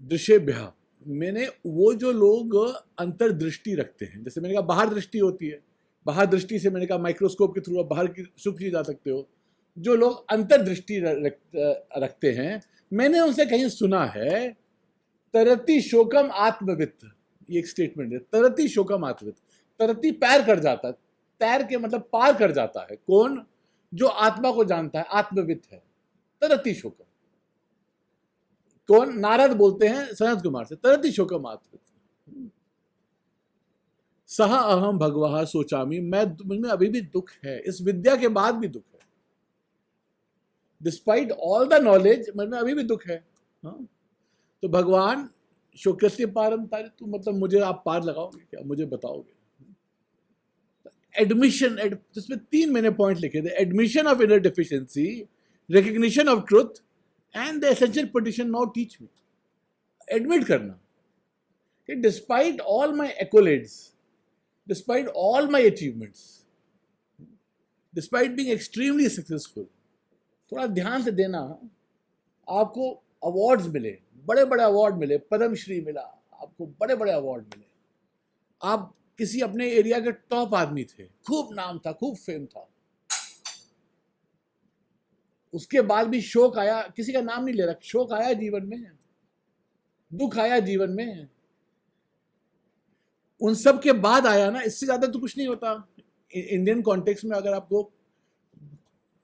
दृश्येभ्यः। मैंने वो जो लोग अंतर्दृष्टि रखते हैं, जैसे मैंने कहा बाहर दृष्टि होती है, बाहर दृष्टि से मैंने कहा माइक्रोस्कोप के थ्रू आप बाहर की सुख जी जा सकते हो। जो लोग अंतर्दृष्टि रखते हैं, मैंने उनसे कहीं सुना है तरति शोकम आत्मवित्, ये एक स्टेटमेंट है, तरति शोकम आत्मवित्। तरति पैर कर जाता है, तैर के मतलब पार कर जाता है। कौन? जो आत्मा को जानता है, आत्मवित् है, तरति शोकम। कौन? नारद बोलते हैं सनत कुमार से, तरति शोकम आत्मवित्। सह अहम भगवः सोचामी, मैं, मुझमें अभी भी दुख है, इस विद्या के बाद भी दुख है। डिस्पाइट ऑल द नॉलेज, मुझमें अभी भी दुख है। हाँ? तो भगवान शोकस्य पारम तारितु, मतलब मुझे आप पार लगाओगे क्या, मुझे बताओगे? एडमिशन, जिसमें 3 मैंने पॉइंट लिखे थे, admission of inner deficiency, recognition of truth and the essential petition, now teach me. Admit करना कि despite all my accolades, despite all my achievements, despite being extremely successful, थोड़ा ध्यान से देना। आपको अवार्ड्स मिले, बड़े बड़े अवार्ड मिले, पद्मश्री मिला आपको, बड़े बड़े अवार्ड मिले, आप किसी अपने एरिया के टॉप आदमी थे, खूब नाम था, खूब फेम था, उसके बाद भी शोक आया, किसी का नाम नहीं ले रहा, शोक आया जीवन में, दुख आया जीवन में, उन सब के बाद आया ना, इससे ज्यादा तो कुछ नहीं होता। इंडियन कॉन्टेक्स्ट में अगर आपको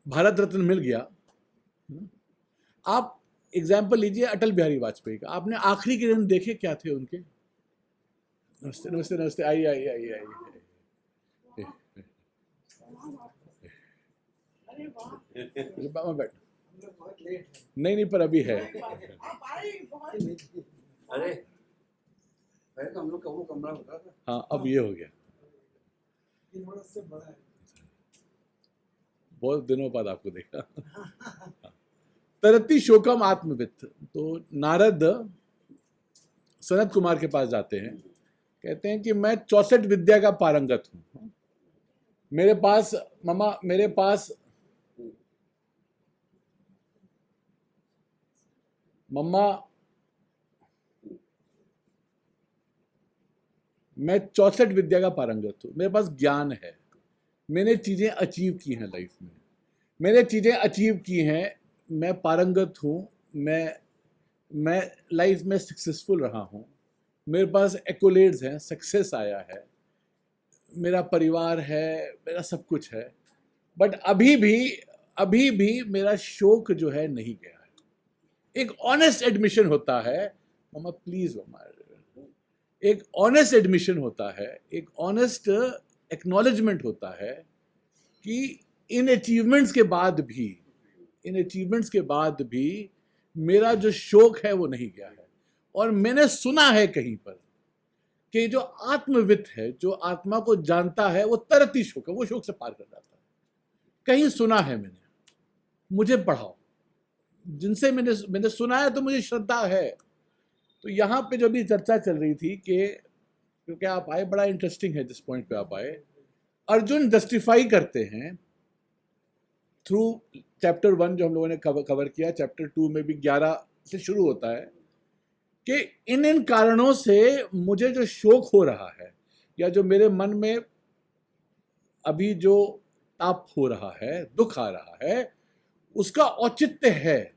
भारत रत्न मिल गया, आप एग्जाम्पल लीजिए अटल बिहारी वाजपेयी का, आपने आखिरी के दिन देखे क्या थे उनके? नमस्ते नमस्ते नमस्ते, आइए आइए आइए आइए। बैठ, नहीं नहीं, पर अभी है। अरे तो हम लोग का वो कमरा होता था। हाँ, अब ये हो गया, बहुत दिनों बाद आपको देखा। तरति शोकम आत्मवित्। तो नारद सनत कुमार के पास जाते हैं, कहते हैं कि मैं 64 विद्या का पारंगत हूं, मेरे पास मम्मा, मेरे पास मम्मा, मैं 64 विद्या का पारंगत हूं, मेरे पास ज्ञान है, मैंने चीजें अचीव की हैं लाइफ में, मैंने चीजें अचीव की हैं, मैं पारंगत हूं, मैं लाइफ में सक्सेसफुल रहा हूं, मेरे पास एक्कोलेड्स हैं, सक्सेस आया है, मेरा परिवार है, मेरा सब कुछ है, बट अभी भी मेरा शोक जो है नहीं गया है। एक ऑनेस्ट एडमिशन होता है, मम्मा प्लीज मम्मा, एक ऑनेस्ट एडमिशन होता है, एक ऑनेस्ट एक्नॉलेजमेंट होता है कि इन अचीवमेंट्स के बाद भी मेरा जो शोक है वो नहीं गया है। और मैंने सुना है कहीं पर कि जो आत्मवित् है, जो आत्मा को जानता है, वो तरति शोक है, वो शोक से पार कर जाता है। कहीं सुना है मैंने, मुझे पढ़ाओ, जिनसे मैंने सुना है तो मुझे श्रद्धा है। तो यहाँ पे जो भी चर्चा चल रही थी कि, क्योंकि आप आए, बड़ा इंटरेस्टिंग है जिस पॉइंट पे आप आए, अर्जुन जस्टिफाई करते हैं थ्रू चैप्टर 1 जो हम लोगों ने कवर किया, चैप्टर 2 में भी 11 से शुरू होता है कि इन कारणों से मुझे जो शोक हो रहा है, या जो मेरे मन में अभी जो ताप हो रहा है, दुख आ रहा है, उसका औचित्य है,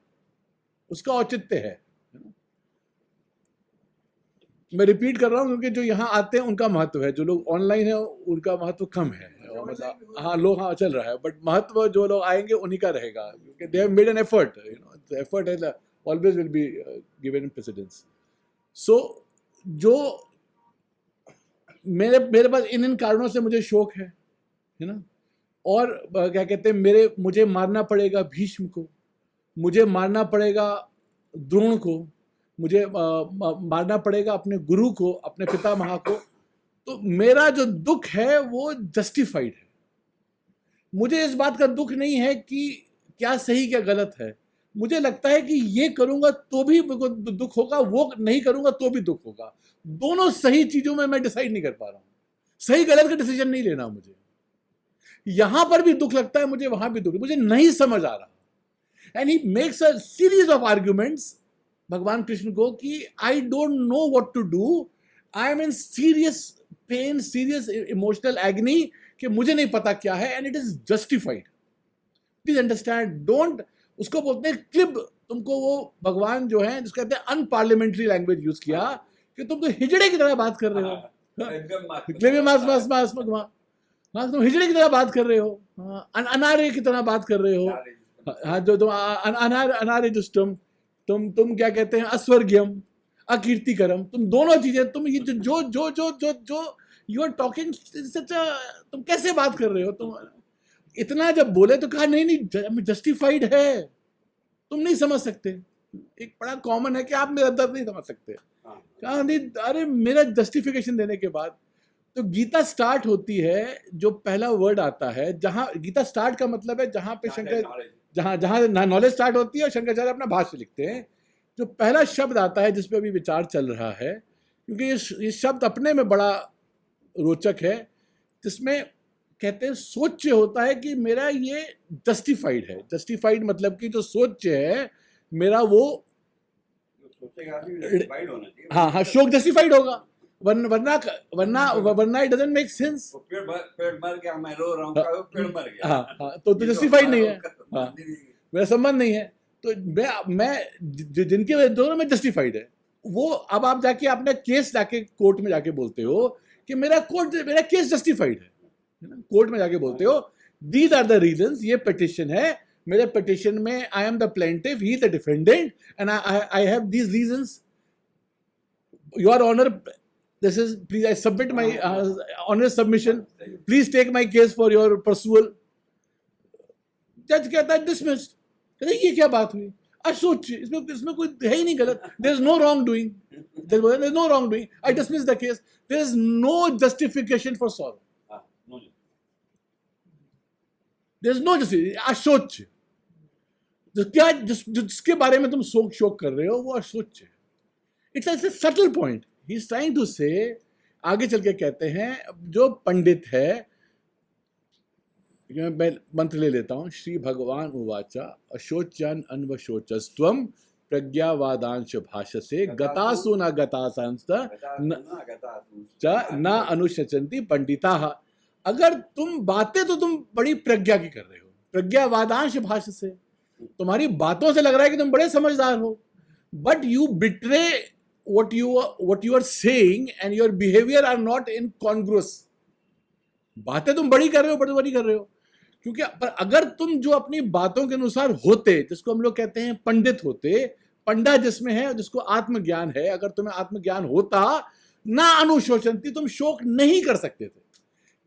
मैं रिपीट कर रहा हूं क्योंकि जो यहाँ आते हैं उनका महत्व है, जो लोग ऑनलाइन है उनका महत्व कम है, मतलब हाँ लोग हाँ चल रहा है, बट महत्व जो लोग आएंगे उन्हीं का रहेगा, क्योंकि they have made an effort, the effort has always will be given precedence. So जो मेरे पास इन कारणों से मुझे शोक है ना, और क्या कहते हैं, मुझे मारना पड़ेगा भीष्म को, मुझे मारना पड़ेगा द्रोण को, मुझे मारना पड़ेगा अपने गुरु को, अपने पितामह को, तो मेरा जो दुख है वो जस्टिफाइड है। मुझे इस बात का दुख नहीं है कि क्या सही क्या गलत है, मुझे लगता है कि ये करूंगा तो भी मेरे को दुख होगा, वो नहीं करूंगा तो भी दुख होगा। दोनों सही चीजों में मैं डिसाइड नहीं कर पा रहा हूं, सही गलत का डिसीजन नहीं लेना मुझे। यहां पर भी दुख लगता है मुझे, वहां भी दुख, मुझे नहीं समझ आ रहा। And he makes a series of arguments भगवान कृष्ण को कि I don't know what to do, I am in serious pain, serious emotional agony, कि मुझे नहीं पता क्या है, and it is justified. Please understand, don't, उसको बोलते हैं क्लिब। तुमको वो भगवान जो है जिसको कहते हैं अनपार्लियामेंट्री लैंग्वेज यूज किया, कि तुम तो हिजड़े की तरह बात कर रहे हो। तुम हिजड़े की तरह बात कर रहे हो, अनारे की तरह बात कर रहे हो। हाँ, जो तुम अनारे जुस्टम, तुम क्या कहते हैं, अस्वर्गीयम, अकीर्तिकरम, तुम दोनों चीजें, तुम ये जो जो जो जो जो यू आर टॉकिंग सच, तुम कैसे बात कर रहे हो? तुम इतना जब बोले तो कहा नहीं नहीं जस्टिफाइड है, तुम नहीं समझ सकते। एक बड़ा कॉमन है कि आप मेरा दर्द नहीं समझ सकते। कहा नहीं, अरे मेरा जस्टिफिकेशन देने के बाद तो गीता स्टार्ट होती है, जो पहला वर्ड आता है, जहां गीता स्टार्ट का मतलब है जहां पे शंकर, जहां नॉलेज स्टार्ट होती है और शंकराचार्य अपना भाष्य लिखते हैं, जो पहला शब्द आता है जिस पे अभी विचार चल रहा है, क्योंकि ये शब्द अपने में बड़ा रोचक है, जिसमें कहते हैं सोच्य होता है कि मेरा ये जस्टिफाइड है। जस्टिफाइड मतलब कि जो सोच्य है मेरा वो, हाँ हाँ, शोक जस्टिफाइड होगा, वरना इट डजंट मेक सेंस। पेड़ मर गया, मैं रो रहा हूँ, पेड़ मर गया, हाँ हाँ, तो जस्टिफाइड नहीं है, हाँ, मेरा संबंध नहीं है। तो मैं जिनके दोनों में जस्टिफाइड है, वो अब आप जाके अपने केस जाके कोर्ट में जाके बोलते हो कि मेरा केस जस्टिफाइड है ना, कोर्ट में जाके बोलते हो दीज आर द रीजंस, ये पिटिशन है, मेरे पिटिशन में I am the plaintiff, he the defendant, and I have these reasons, your honour, this is, please I submit my honest submission, please take my case for your pursual। जज कहता है dismissed, कहता है ये क्या बात हुई, अशोच्य, इसमें कोई है ही नहीं गलत, there is no wrongdoing, there is no wrongdoing, I dismiss the case, there is no justification for sorrow, there is no justification, अशोच्य, जिसके बारे में तुम शोक कर रहे हो वो अशोच्य। It's a subtle point. He is trying to say, आगे चल के कहते हैं, जो पंडित है, मैं मंत्र ले लेता हूं, श्री भगवान उवाचा अशोच्यान अन्वशोचस्त्वम प्रज्ञावादांश भाषसे गतासु न गतासांस्त न अनुशचन्ति पंडिताः। अगर तुम बातें तो तुम बड़ी प्रज्ञा की कर रहे हो, प्रज्ञावादांश भाषसे, तुम्हारी बातों से लग रहा है कि तुम बड़े समझदार हो, but you betray what you are saying and your behavior are not incongruous। बातें तुम बड़ी कर रहे हो, क्योंकि पर अगर तुम जो अपनी बातों के अनुसार होते, जिसको हम लोग कहते हैं पंडित होते, पंडा जिसमें है, जिसको आत्मज्ञान है, अगर तुम्हें आत्मज्ञान होता, ना अनुशोचंती, तुम शोक नहीं कर सकते थे।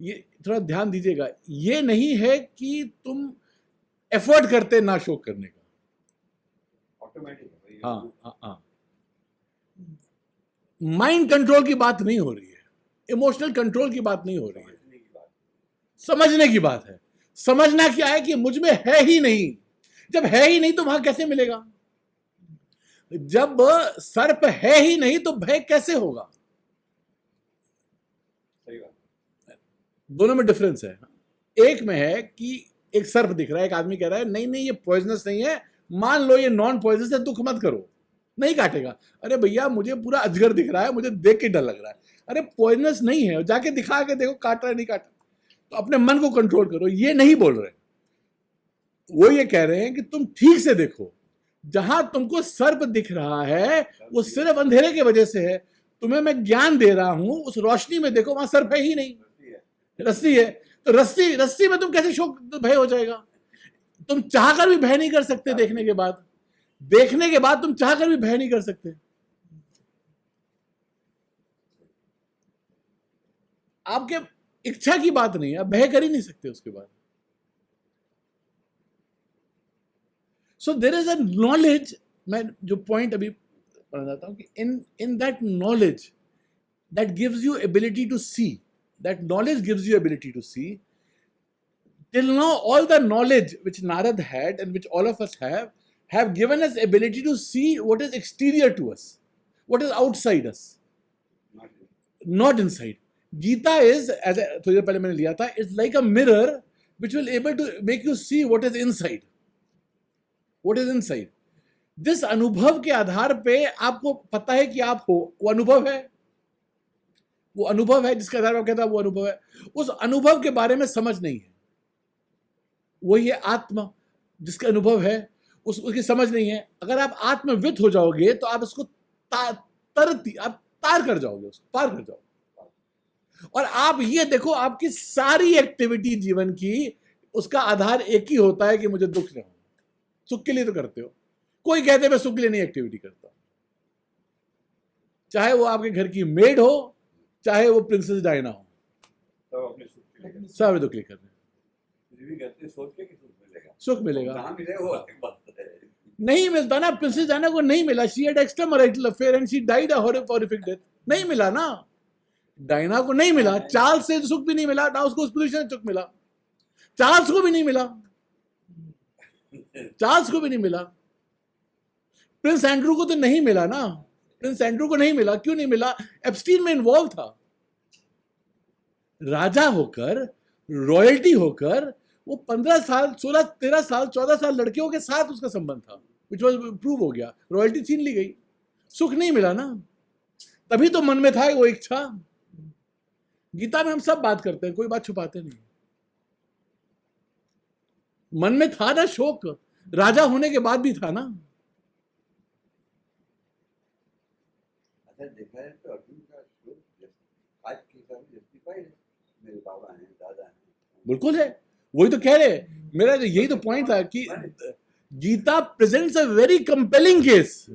ये थोड़ा ध्यान दीजिएगा, ये नहीं है कि तुम एफर्ट करते ना शोक करने का, ऑटोमेटिक। हाँ, माइंड कंट्रोल की बात नहीं हो रही है, इमोशनल कंट्रोल की बात नहीं हो रही है, समझने की बात है। समझना क्या है कि मुझ में है ही नहीं, जब है ही नहीं तो वहां कैसे मिलेगा? जब सर्प है ही नहीं तो भय कैसे होगा? दोनों में डिफरेंस है। एक में है कि एक सर्प दिख रहा है, एक आदमी कह रहा है नहीं नहीं ये पॉइजनस नहीं है, मान लो ये नॉन पॉइजनस है, दुख मत करो, नहीं काटेगा। अरे भैया मुझे पूरा अजगर दिख रहा है, मुझे देख के डर लग रहा है। अरे पॉइजनस नहीं है, जाके दिखा के देखो काट रहा है नहीं काट रहा। तो अपने मन को कंट्रोल करो। ये नहीं बोल रहे, वो ये कह रहे हैं कि तुम ठीक से देखो, जहां तुमको सर्प दिख रहा है वो सिर्फ अंधेरे की वजह से है, तुम्हें मैं ज्ञान दे रहा हूं, उस रोशनी में देखो, वहां सर्प है ही नहीं, रस्सी है। तो रस्सी में तुम कैसे शोक भय हो जाएगा? तुम चाहकर भी भय नहीं कर सकते, देखने के बाद तुम चाहकर भी भय नहीं कर सकते। आपके इच्छा की बात नहीं है, आप भय कर ही नहीं सकते उसके बाद। So there is a knowledge, मैं जो पॉइंट अभी पढ़ना चाहता हूं कि in that knowledge that gives you ability to see, that knowledge gives you ability to see. Till now all the knowledge which Narad had and which all of us have have given us ability to see what is exterior to us, what is outside us, Not it. not inside. Gita is, as थोड़ी देर पहले मैंने लिया था, it's like a mirror which will able to make you see what is inside. What is inside? जिस अनुभव के आधार पे आपको पता है कि आप हो, वो अनुभव है, वो अनुभव है जिसके आधार पर कहता है वो अनुभव है. उस अनुभव के बारे में समझ नहीं है. वही है आत्मा जिसका अनुभव है, उसकी समझ नहीं है. अगर आप आत्मविद हो जाओगे तो आप उसको आप तार कर जाओगे, उसको पार कर जाओगे. और आप ये देखो, आपकी सारी एक्टिविटी जीवन की, उसका आधार एक ही होता है कि मुझे दुख नहीं हो. सुख के लिए तो करते हो. कोई कहते मैं सुख के लिए नहीं एक्टिविटी करता, चाहे वो आपके घर की मेड हो, चाहे वो प्रिंसेस डायना हो, सब अपने सुख के लिए सब दुख लिए कर रहे हैं. कुछ भी कहते हैं, सोच के कि सुख मिलेगा. सुख मिलेगा, कहाँ मिलेगा वो अलग बात है. नहीं मिलता ना. प्रिंसेस डायना को नहीं मिला. She had extramarital affair and she died a horrific death. नहीं मिला ना, डायना को नहीं मिला. चार्ल्स से सुख भी नहीं मिला ना, उसको उस पोजीशन से सुख मिला. चार्ल्स को भी नहीं मिला, चार्ल्स को भी नहीं मिला. प्रिंस एंड्रू को तो नहीं मिला ना. प्रिंस एंड्रू को नहीं मिला. क्यों नहीं मिला? एप्स्टीन में इन्वॉल्व था. राजा होकर, रॉयल्टी होकर, वो 15 साल, 16, 13 साल, 14 साल लड़कियों के साथ उसका संबंध था, विच वॉज प्रूव हो गया. रॉयल्टी छीन ली गई, सुख नहीं मिला ना. तभी तो मन में था वो इच्छा. गीता में हम सब बात करते हैं, कोई बात छुपाते नहीं. मन में था ना शोक, राजा होने के बाद भी था ना. अच्छा देखा है तो अर्जुन का शोक आज के हिसाब से जस्टिफाइड है. मेरे बाबा हैं, दादा हैं. बिल्कुल है, वही तो कह रहे. मेरा यही तो पॉइंट था कि Gita presents a very compelling case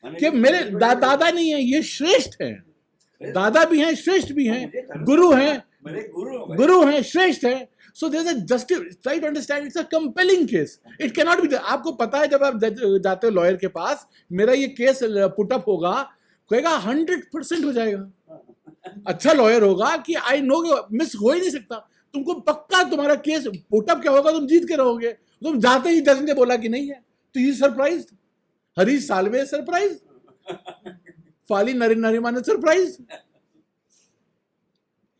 कि मेरे दादा नहीं है, ये श्रेष्ठ हैं. दादा भी हैं, श्रेष्ठ भी हैं, गुरु हैं, मेरे गुरु हैं, श्रेष्ठ हैं. So there's a justice, try to understand, it's a compelling case. It cannot be. आपको पता है जब आप जाते हो लॉयर के पास, मेरा ये केस पुटअप होगा, कहेगा 100% हो जाएगा. अच्छा लॉयर होगा कि आई नो मिस हो ही नहीं सकता. तुमको पक्का तुम्हारा केस पुटअप क्या होगा, तुम जीत के रहोगे. तुम जाते ही जज ने बोला कि नहीं है, तो ये surprise. Harish Salve surprise, Fali नरिमान surprise.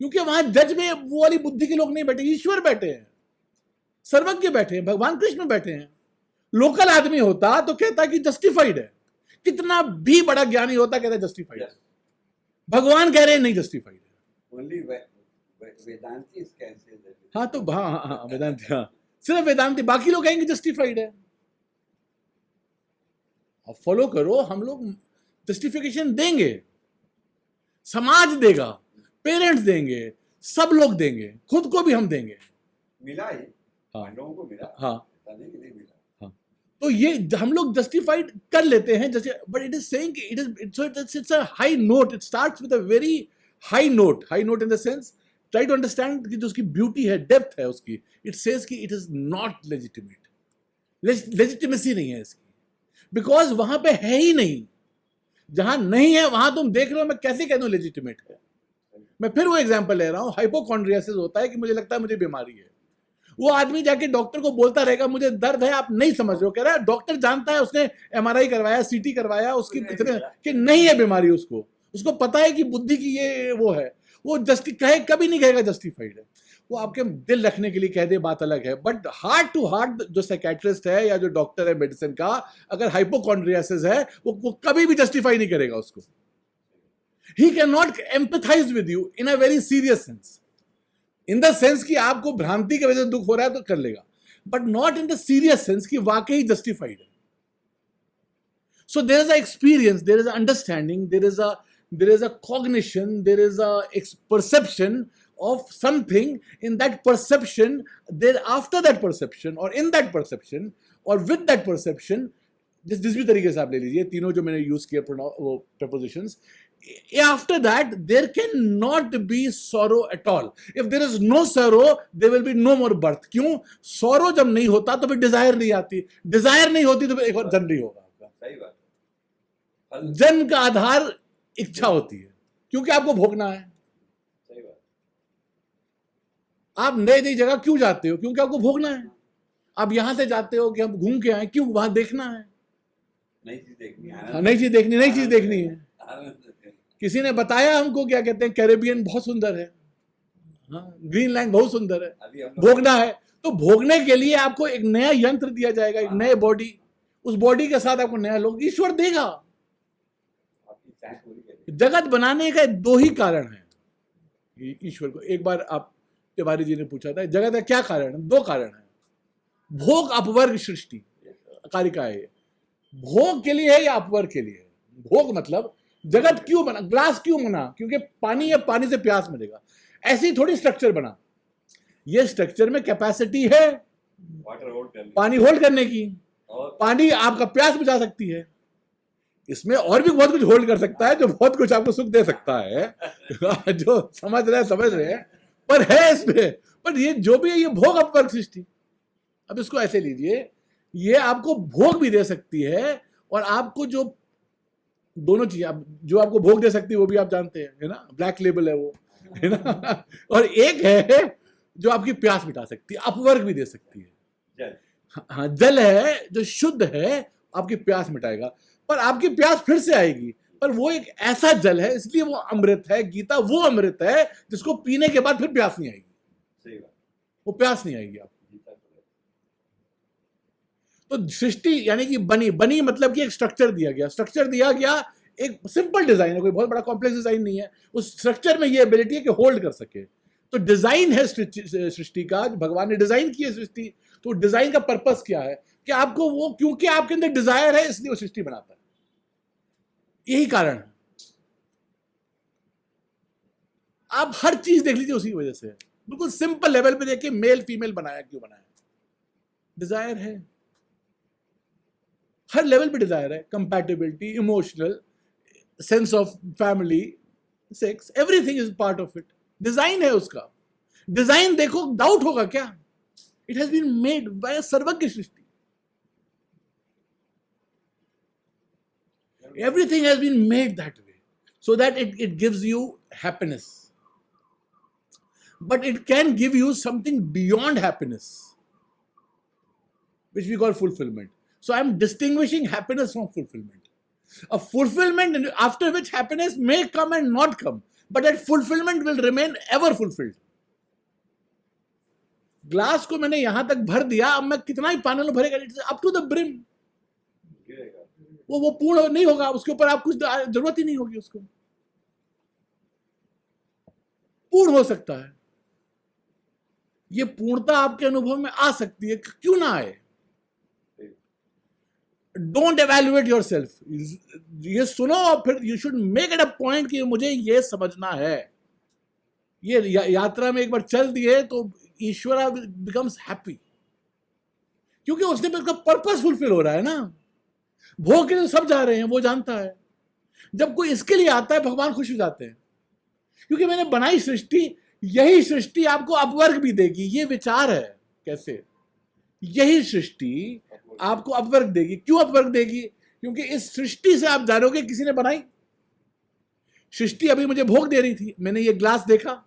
क्योंकि वहां जज में वो वाली बुद्धि के लोग नहीं बैठे, ईश्वर बैठे हैं, सर्वज्ञ बैठे हैं, भगवान कृष्ण बैठे हैं. लोकल आदमी होता तो कहता कि जस्टिफाइड है. कितना भी बड़ा ज्ञानी होता कहता जस्टिफाइड है. भगवान कह रहे हैं नहीं जस्टिफाइड है. Only Vedanti can say that. हाँ तो हाँ वेदांती, हाँ सिर्फ वेदांती. बाकी लोग कहेंगे जस्टिफाइड है. अब फॉलो करो, हम लोग जस्टिफिकेशन देंगे, समाज देगा, पेरेंट्स देंगे, सब लोग देंगे, खुद को भी हम देंगे. मिला ही. हाँ. लोगों को मिला. हाँ. नहीं कि नहीं मिला. तो ये हम लोग जस्टिफाइड कर लेते हैं जैसे. But it is saying it is it's a high note. It starts with a very high note. High note in the sense, try to understand कि जो उसकी ब्यूटी है, डेप्थ है उसकी. इट सेज कि it is not legitimate. Legitimacy नहीं है इसकी, बिकॉज वहां पे है ही नहीं. जहां नहीं है वहां तुम देख रहे हो, मैं कैसे कह दूं लेजिटिमेट है. मैं फिर वो एग्जांपल ले रहा हूं. हाइपोकॉन्ड्रियासिस होता है कि मुझे लगता है मुझे बीमारी है. वो आदमी जाके डॉक्टर को बोलता रहेगा मुझे दर्द है, आप नहीं समझ रहे हो. कह रहा है डॉक्टर जानता है, उसने एमआरआई करवाया, सीटी करवाया, उसकी इतने कि नहीं है बीमारी. उसको पता है कि बुद्धि की ये वो है. वो कभी नहीं कहेगा जस्टिफाइड है. वो आपके दिल रखने के लिए कह दे, बात अलग है. बट हार्ट टू हार्ट जो साइकेट्रिस्ट है या जो डॉक्टर है मेडिसिन का, अगर हाइपोकॉन्ड्रियासिस है, वो कभी भी जस्टिफाई नहीं करेगा उसको. He cannot empathize with you in a very serious sense. In the sense कि आपको भ्रांति की वजह से दुख हो रहा है तो कर लेगा, but not in the serious sense कि वाकई justified है. So there is a experience, there is a understanding, there is a cognition, there is a perception of something. In that perception, there after that perception or in that perception or with that perception, जिस भी तरीके से आप ले लीजिए, तीनों जो मैंने यूज किया वो prepositions. After that, there cannot be sorrow at all. If there is no sorrow, there will be no more birth. क्यों? sorrow जब नहीं होता तो फिर desire नहीं आती. desire नहीं होती तो फिर एक और जन्म नहीं होगा आपका. सही बात. जन्म का आधार इच्छा होती है, क्योंकि आपको भोगना है. सही बात. आप नई नई जगह क्यों जाते हो? क्योंकि आपको भोगना है. आप यहां से जाते हो कि हम घूम के आए, क्यों? वहां देखना है, नई चीज देखनी है, हाँ, नई चीज देखनी है। आनंद लेते हैं। किसी ने बताया हमको, क्या कहते हैं, कैरेबियन बहुत सुंदर है, हाँ, ग्रीनलैंड बहुत सुंदर है, अभी हम लोग भोगना है। तो भोगने के लिए आपको एक नया यंत्र दिया जाएगा, एक नए बॉडी, उस बॉडी के साथ आपको नया लोग ईश्वर देगा। आपकी चाय पूरी करेंगे। जगत बनाने का दो ही कारण है ईश्वर को। एक बार आप तिवारी जी ने पूछा था जगत का क्या कारण है, दो कारण है, भोग अपवर्ग सृष्टि कारिका है ये। भोग के लिए है या अपवर्ग के लिए? भोग मतलब जगत क्यों बना, ग्लास क्यों बना? क्योंकि पानी है, पानी से प्यास मिलेगा। ऐसी थोड़ी स्ट्रक्चर बना, ये स्ट्रक्चर में कैपेसिटी है वाटर होल्ड करने पानी होल्ड करने की, और पानी आपका प्यास बुझा सकती है। इसमें और भी बहुत कुछ होल्ड कर सकता है, जो बहुत कुछ आपको सुख दे सकता है जो समझ रहे हैं, पर है इसमें। पर ये जो भी है, ये भोग अपवर्ग सृष्टि। अब इसको ऐसे लीजिए, ये आपको भोग भी दे सकती है, और आपको जो दोनों चीज जो आपको भोग दे सकती है वो भी आप जानते हैं, है ना, ब्लैक लेबल है वो, है ना। और एक है जो आपकी प्यास मिटा सकती है, अपवर्ग भी दे सकती है। जल हाँ, जल है जो शुद्ध है, आपकी प्यास मिटाएगा, पर आपकी प्यास फिर से आएगी, पर वो एक ऐसा जल है, इसलिए वो अमृत है। गीता वो अमृत है जिसको पीने के बाद फिर प्यास नहीं आएगी, सही बात, वो प्यास नहीं आएगी आपको। गीता तो है। तो सृष्टि यानी कि बनी मतलब कि एक स्ट्रक्चर दिया गया, एक सिंपल डिजाइन है, कोई बहुत बड़ा कॉम्प्लेक्स डिजाइन नहीं है। उस स्ट्रक्चर में ये एबिलिटी है कि होल्ड कर सके। तो डिजाइन है सृष्टि का, भगवान ने डिजाइन की है सृष्टि। तो डिजाइन का पर्पस क्या है कि आपको वो, क्योंकि आपके अंदर डिजायर है, इसलिए वो सृष्टि बनाता है, यही कारण है। आप हर चीज देख लीजिए उसी वजह से, बिल्कुल सिंपल लेवल पे देखिए, मेल फीमेल बनाया क्यों बनाया, डिजायर है। हर लेवल पे डिजायर है, compatibility, emotional, sense of family, sex, everything is part of it. Design है उसका। डिजाइन देखो, डाउट होगा क्या? It has been made by सर्वज्ञ सृष्टि। Everything has been made that way so that it gives you happiness. But it can give you something beyond happiness, which we call fulfillment. So I'm distinguishing happiness from fulfillment. A fulfillment after which happiness may come and not come, but that fulfillment will remain ever fulfilled. Glass को मैंने यहां तक भर दिया, अब मैं कितना ही पानी भरेगा, it's up to the brim. गिरेगा। वो पूर्ण नहीं होगा, उसके ऊपर आप कुछ जरूरत ही नहीं होगी, उसको पूर्ण हो सकता है। ये पूर्णता आपके अनुभव में आ सकती है, क्यों ना आए? Don't evaluate your self. ये सुनो और फिर you should make it a point कि मुझे ये समझना है। ये यात्रा में एक बार चल दिए तो ईश्वर बिकम्स हैप्पी, क्योंकि उसने उसका पर्पस फुलफिल हो रहा है ना। भोग के लिए सब जा रहे हैं, वो जानता है। जब कोई इसके लिए आता है, भगवान खुश हो जाते हैं, क्योंकि मैंने बनाई सृष्टि, यही सृष्टि आपको अपवर्ग भी देगी। ये विचार है कैसे, यही सृष्टि आपको अपवर्ग देगी। क्यों अपवर्ग देगी? क्योंकि इस सृष्टि से आप जानोगे किसी ने बनाई। सृष्टि अभी मुझे भोग दे रही थी, मैंने ये ग्लास देखा,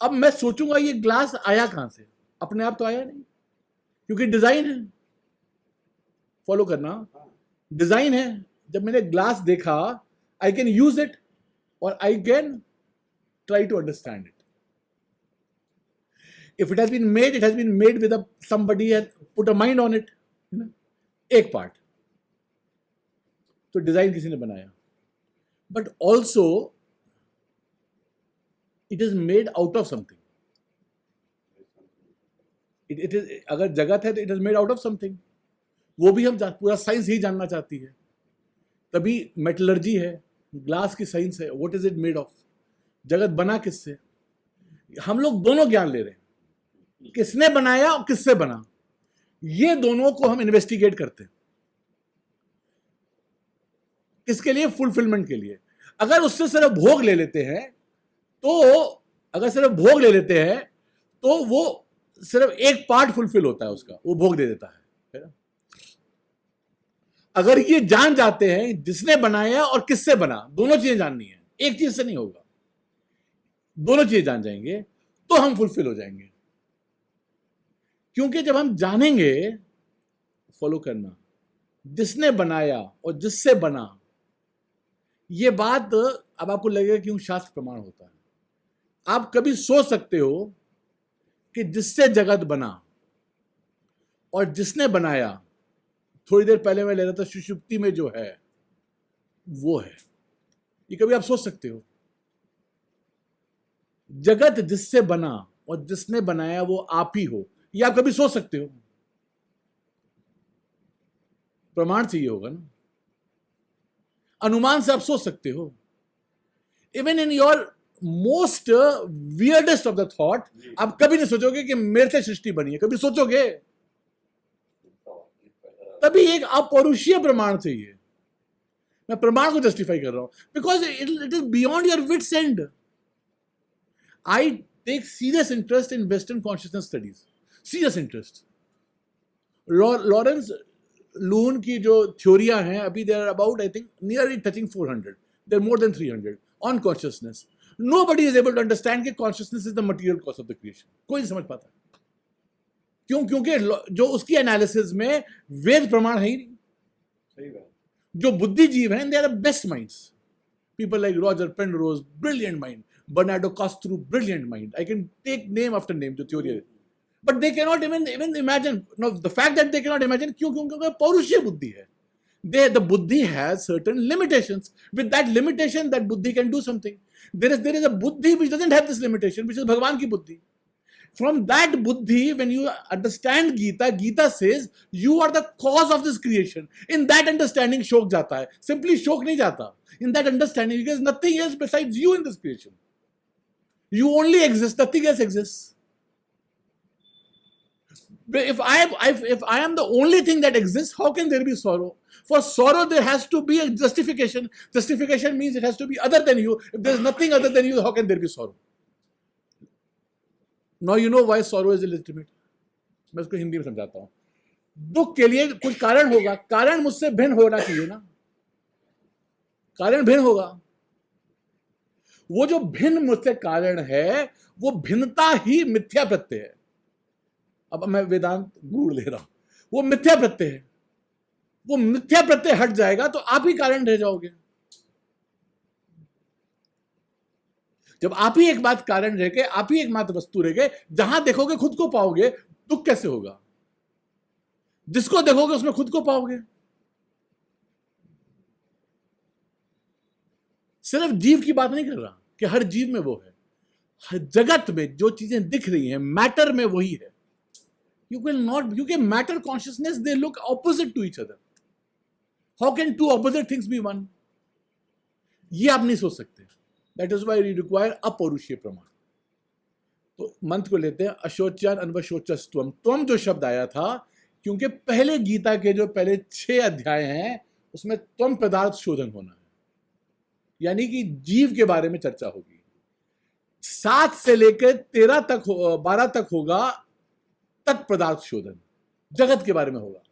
अब मैं सोचूंगा ये ग्लास आया कहां से? अपने आप तो आया नहीं, क्योंकि डिजाइन है। फॉलो करना, डिजाइन है। जब मैंने ग्लास देखा, आई कैन यूज इट और I can try to understand it. If it has been made with somebody has put a mind on it, एक पार्ट तो डिजाइन किसी ने बनाया, but also it is made out of something. It is, अगर जगत है तो it is made out of something. वो भी हम पूरा साइंस ही जानना चाहती है, तभी मेटलर्जी है, ग्लास की साइंस है। What is it made of? जगत बना किससे? हम लोग दोनों ज्ञान ले रहे हैं, किसने बनाया और किससे बना, ये दोनों को हम इन्वेस्टिगेट करते हैं। किसके लिए? फुलफिलमेंट के लिए। अगर उससे सिर्फ भोग ले लेते हैं तो वो सिर्फ एक पार्ट फुलफिल होता है उसका, वो भोग दे देता है ना? अगर ये जान जाते हैं जिसने बनाया और किससे बना, दोनों चीजें जाननी है, एक चीज से नहीं होगा, दोनों चीजें जान जाएंगे तो हम फुलफिल हो जाएंगे। क्योंकि जब हम जानेंगे, फॉलो करना, जिसने बनाया और जिससे बना, ये बात अब आपको लगेगा क्यों शास्त्र प्रमाण होता है। आप कभी सोच सकते हो कि जिससे जगत बना और जिसने बनाया, थोड़ी देर पहले मैं ले रहा था सुषुप्ति में जो है वो है, ये कभी आप सोच सकते हो? जगत जिससे बना और जिसने बनाया वो आप ही हो, ये आप कभी सोच सकते हो? प्रमाण चाहिए होगा ना, अनुमान से आप सोच सकते हो। Even in your most weirdest of the thought, आप कभी नहीं सोचोगे कि मेरे से सृष्टि बनी है, कभी सोचोगे? तभी एक अपौरुषीय प्रमाण चाहिए। मैं प्रमाण को जस्टिफाई कर रहा हूं because it is beyond your wits end. I take serious interest in western consciousness studies, serious interest. Lawrence Kuhn की जो थ्योरियां हैं अभी, they are about I think nearly touching 400, they are more than 300 on consciousness. Nobody is able to understand कि consciousness is the material cause of the creation, कोई नहीं समझ पाता। क्यों? क्योंकि जो उसकी एनालिसिस में वेद प्रमाण है ही नहीं। सही बात। जो बुद्धिजीव हैं, they are the best minds, people like Roger Penrose, brilliant mind, Bernardo Castro, brilliant mind, I can take name after name जो थ्योरी है, but they cannot even imagine. No, the fact that they cannot imagine, क्योंकि पौरुषीय बुद्धि है, the buddhi has certain limitations. With that limitation, that buddhi can do something. There is a buddhi which doesn't have this limitation, which is भगवान की बुद्धि. From that buddhi, when you understand Gita says you are the cause of this creation. In that understanding, शोक जाता है. Simply शोक नहीं जाता. In that understanding, because nothing else besides you in this creation. You only exist. Nothing else exists. If I am the only thing that exists, how can there be sorrow? For sorrow, there has to be a justification. Justification means it has to be other than you. If there is nothing other than you, how can there be sorrow? Now you know why sorrow is illegitimate. मैं इसको हिंदी में समझाता हूं। दुख के लिए कुछ कारण होगा, कारण मुझसे भिन्न होना चाहिए ना, कारण भिन्न होगा। वो जो भिन्न मुझसे कारण है, वो भिन्नता ही मिथ्या प्रत्यय है। अब मैं वेदांत गूढ़ ले रहा हूं, वो मिथ्या प्रत्यय है। वो मिथ्या प्रत्यय हट जाएगा तो आप ही कारण रह जाओगे। जब आप ही एक बात कारण रह गए, आप ही एकमात्र वस्तु रह गए, जहां देखोगे खुद को पाओगे, दुख कैसे होगा? जिसको देखोगे उसमें खुद को पाओगे। सिर्फ जीव की बात नहीं कर रहा कि हर जीव में वो है, हर जगत में जो चीजें दिख रही हैं, मैटर में वही है। You will not, you can matter consciousness, they look opposite to each other. How can two opposite things be one? ये आप नहीं सोच सकते। That is why we require अपौरुषीय प्रमाण। तो मंत्र को लेते हैं, अशोच्यान अन्वशोचस्त्वम। त्वम जो शब्द आया था, क्योंकि पहले गीता के जो पहले 6 अध्याय हैं, उसमें त्वम पदार्थ शोधन होना है, यानी कि जीव के बारे में चर्चा होगी। 7 से लेकर 13 तक 12 तक होगा तत्पदार्थ शोधन, जगत के बारे में होगा।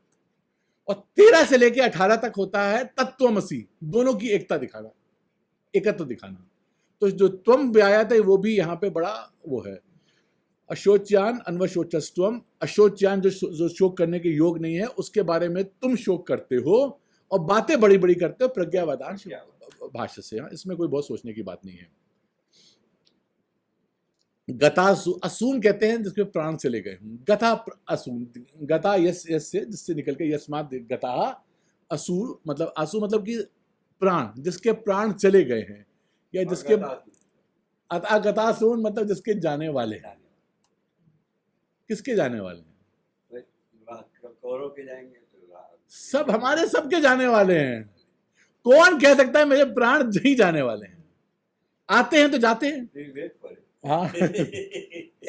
और 13 से लेकर 18 तक होता है तत्वमसी, दोनों की एकता दिखाना, एकत्व दिखाना। तो जो त्वम आया था वो भी यहां पे बड़ा वो है। अशोच्यान अन्वशोचस्त्वम, अशोच्यान जो शोक करने के योग नहीं है, उसके बारे में तुम शोक करते हो और बातें बड़ी बड़ी करते हो प्रज्ञावादांश भाष्य से। इसमें कोई बहुत सोचने की बात नहीं है। गतासु, असून कहते हैं जिसके प्राण चले गए। गता असून, गता यस से, जिससे निकल के यस्मात् गता, असुर मतलब आसु मतलब कि प्राण, जिसके प्राण चले गए हैं, या जिसके गतासून मतलब जिसके जाने वाले हैं। किसके जाने वाले हैं? कौरव के जाएंगे तो सब, हमारे सबके जाने वाले हैं। कौन कह सकता है मेरे प्राण ही जाने वाले हैं? आते हैं तो जाते हैं। हाँ,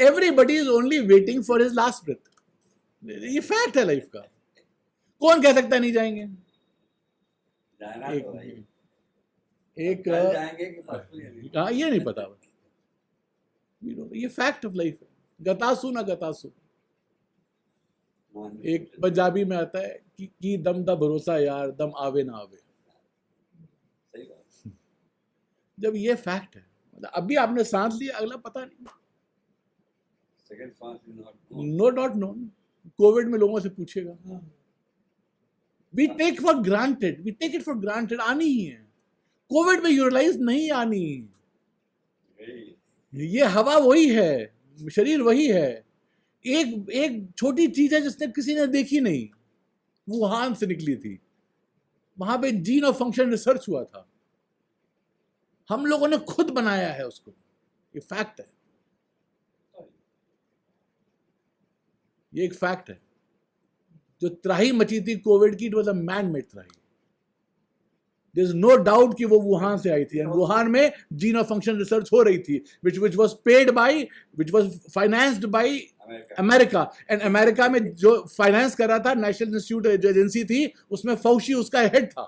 everybody is only waiting for his last breath. ये फैक्ट है लाइफ का। कौन कह सकता है नहीं जाएंगे? एक जाएंगे कि परसों ये नहीं पता, ये फैक्ट ऑफ लाइफ है। गतासु ना गतासु। एक पंजाबी में आता है कि दम दा भरोसा यार, दम आवे ना आवे। सही बात। जब ये फैक्ट है, अभी आपने सांस लिया, अगला पता नहीं, सेकंड सांस नो नॉट नोन। कोविड में लोगों से पूछेगा। We take for granted, we take it for granted, आनी ही है। कोविड में यूटिलाइज नहीं आनी, ये हवा वही है, शरीर वही है। एक एक छोटी चीज है जिसने किसी ने देखी नहीं, वुहान से निकली थी, वहां पे जीन ऑफ फंक्शन रिसर्च हुआ था, हम लोगों ने खुद बनाया है उसको, ये फैक्ट है, ये एक फैक्ट है। जो त्राही मची थी कोविड की, it was a man made त्राही, देयर इज नो डाउट कि वो वुहान से आई थी, एंड वुहान में जीन ऑफ फंक्शन रिसर्च हो रही थी, which was paid by, which was financed by America, and America में जो फाइनेंस कर रहा था नेशनल इंस्टीट्यूट जो एजेंसी थी, उसमें फौशी उसका हेड था,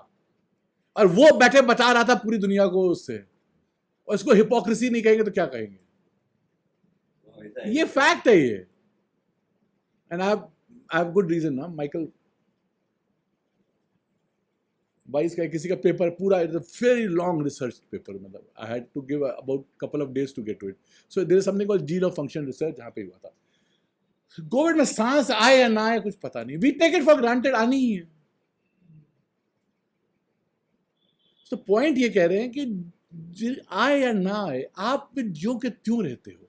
और वो बैठे बता रहा था पूरी दुनिया को उससे, और इसको हिपोक्रेसी नहीं कहेंगे तो क्या कहेंगे? ये फैक्ट है ये, and I have good reason ना। माइकल वाइस का किसी का पेपर पूरा, it's a very long research paper, मतलब I had to give about couple of days to get to it. So there is something called gain of function research, जहां पे हुआ था। कोविड में सांस आए या ना आए कुछ पता नहीं, we take it for granted, आनी ही है। तो पॉइंट ये कह रहे हैं कि आए या ना आए, आप ज्यों के त्यों रहते हो,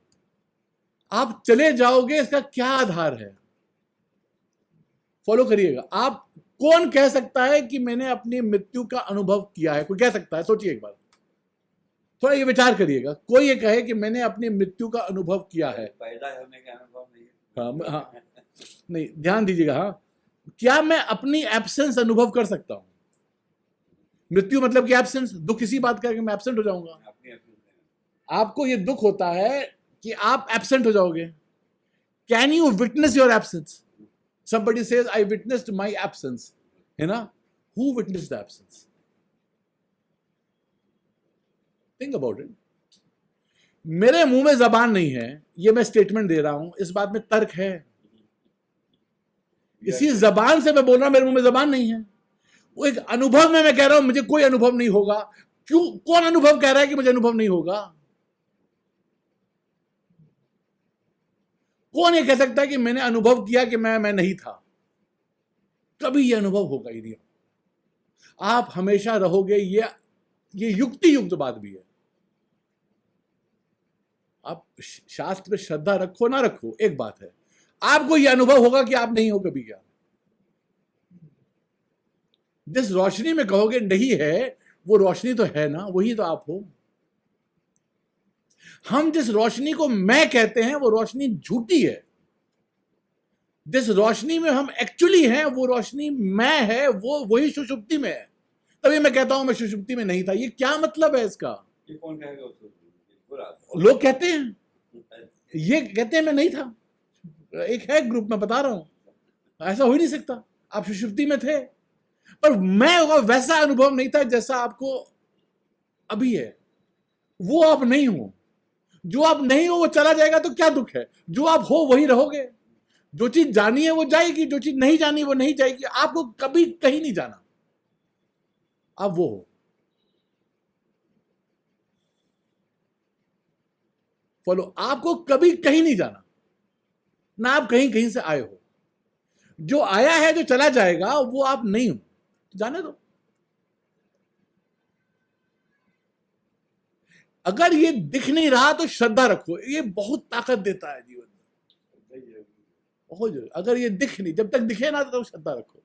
आप चले जाओगे, इसका क्या आधार है? फॉलो करिएगा। आप, कौन कह सकता है कि मैंने अपनी मृत्यु का अनुभव किया है? कोई कह सकता है? सोचिए एक बार, थोड़ा ये विचार करिएगा। कोई ये कहे कि मैंने अपनी मृत्यु का अनुभव किया है? पैदा होने का अनुभव नहीं। हाँ, नहीं, ध्यान दीजिएगा। हाँ, क्या मैं अपनी एब्सेंस अनुभव कर सकता हूं? मृत्यु मतलब कि एब्सेंस, दुख इसी बात का कि मैं एब्सेंट हो जाऊंगा। आपको ये दुख होता है कि आप एब्सेंट हो जाओगे। Can you witness your absence? Somebody says, I witnessed my absence. है ना? Who witnessed the absence? Think about it. मेरे मुंह में जबान नहीं है, ये मैं स्टेटमेंट दे रहा हूं, इस बात में तर्क है। इसी जबान से मैं बोल रहा हूं, मेरे मुंह में जबान नहीं है। वो एक अनुभव में मैं कह रहा हूं मुझे कोई अनुभव नहीं होगा। क्यों? कौन अनुभव कह रहा है कि मुझे अनुभव नहीं होगा? कौन ये कह सकता है कि मैंने अनुभव किया कि मैं नहीं था? कभी ये अनुभव होगा ही नहीं। आप हमेशा रहोगे, ये युक्ति युक्त बात भी है। आप शास्त्र पे श्रद्धा रखो ना रखो, एक बात है, आपको ये अनुभव होगा कि आप नहीं हो कभी। क्या जिस रोशनी में कहोगे नहीं है, वो रोशनी तो है ना, वही तो आप हो। हम जिस रोशनी को मैं कहते हैं, वो रोशनी झूठी है। जिस रोशनी में हम एक्चुअली हैं, वो रोशनी मैं है, वो वही सुषुप्ति में है। तभी मैं कहता हूं मैं सुषुप्ति में नहीं था। ये क्या मतलब है इसका? ये कौन कहेगा उसको? लोग कहते हैं, ये कहते हैं मैं नहीं था। एक है ग्रुप, में बता रहा हूं, ऐसा हो ही नहीं सकता। आप सुषुप्ति में थे, पर मैं वैसा अनुभव नहीं था जैसा आपको अभी है। वो आप नहीं हो। जो आप नहीं हो वो चला जाएगा तो क्या दुख है? जो आप हो वही रहोगे। जो चीज जानी है वो जाएगी, जो चीज नहीं जानी वो नहीं जाएगी। आपको कभी कहीं नहीं जाना, आप वो हो। फॉलो, आपको कभी कहीं नहीं जाना, ना आप कहीं कहीं से आए हो। जो आया है, जो चला जाएगा, वो आप नहीं हो, जाने दो। अगर ये दिख नहीं रहा तो श्रद्धा रखो, ये बहुत ताकत देता है जीवन में, बहुत जरूरी। अगर ये दिख नहीं, जब तक दिखे ना तो श्रद्धा रखो।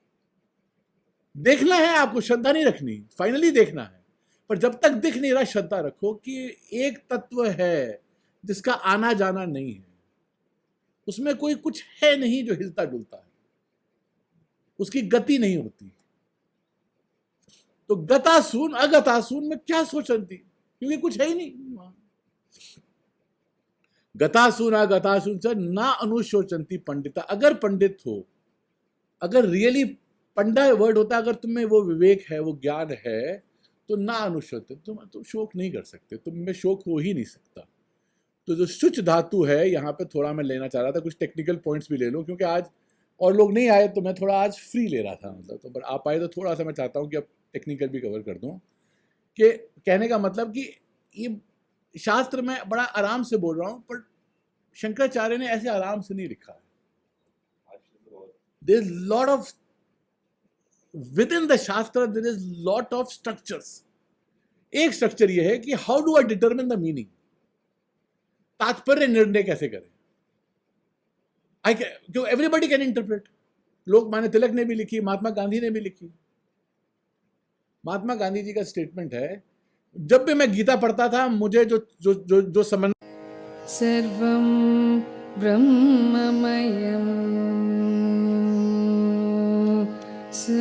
देखना है आपको, श्रद्धा नहीं रखनी, फाइनली देखना है। पर जब तक दिख नहीं रहा, श्रद्धा रखो कि एक तत्व है जिसका आना जाना नहीं है, उसमें कोई कुछ है नहीं जो हिलता डुलता है, उसकी गति नहीं होती। तो गतासून अगतासून में क्या सोचती, क्योंकि कुछ है ही नहीं। गतासून अगतासून से ना अनुशोचंती पंडिता। अगर पंडित हो, अगर रियली पंडा वर्ड होता, अगर तुम्हें वो विवेक है, वो ज्ञान है, तो ना अनुशोचन, तुम शोक नहीं कर सकते, तुम में शोक हो ही नहीं सकता। तो जो शुच धातु है, यहाँ पे थोड़ा मैं लेना चाह रहा था, कुछ टेक्निकल पॉइंट्स भी ले लूँ, क्योंकि आज और लोग नहीं आए तो मैं थोड़ा आज फ्री ले रहा था, मतलब। तो पर आप आए तो थोड़ा सा मैं चाहता हूँ कि अब टेक्निकल भी कवर कर दूँ। कि कहने का मतलब कि ये शास्त्र में बड़ा आराम से बोल रहा हूँ, पर शंकराचार्य ने ऐसे आराम से नहीं लिखा है। There is lot of, within the Shastra, there is lot of structures. एक स्ट्रक्चर ये है कि how do I determine the meaning, तात्पर्य निर्णय कैसे करें. जो everybody can interpret. Lokmanya Tilak ने भी लिखी, महात्मा गांधी ने भी लिखी. महात्मा गांधी जी का स्टेटमेंट है, जब भी मैं गीता पढ़ता था मुझे जो जो जो जो समझ सर्वं ब्रह्ममयम् सर्वं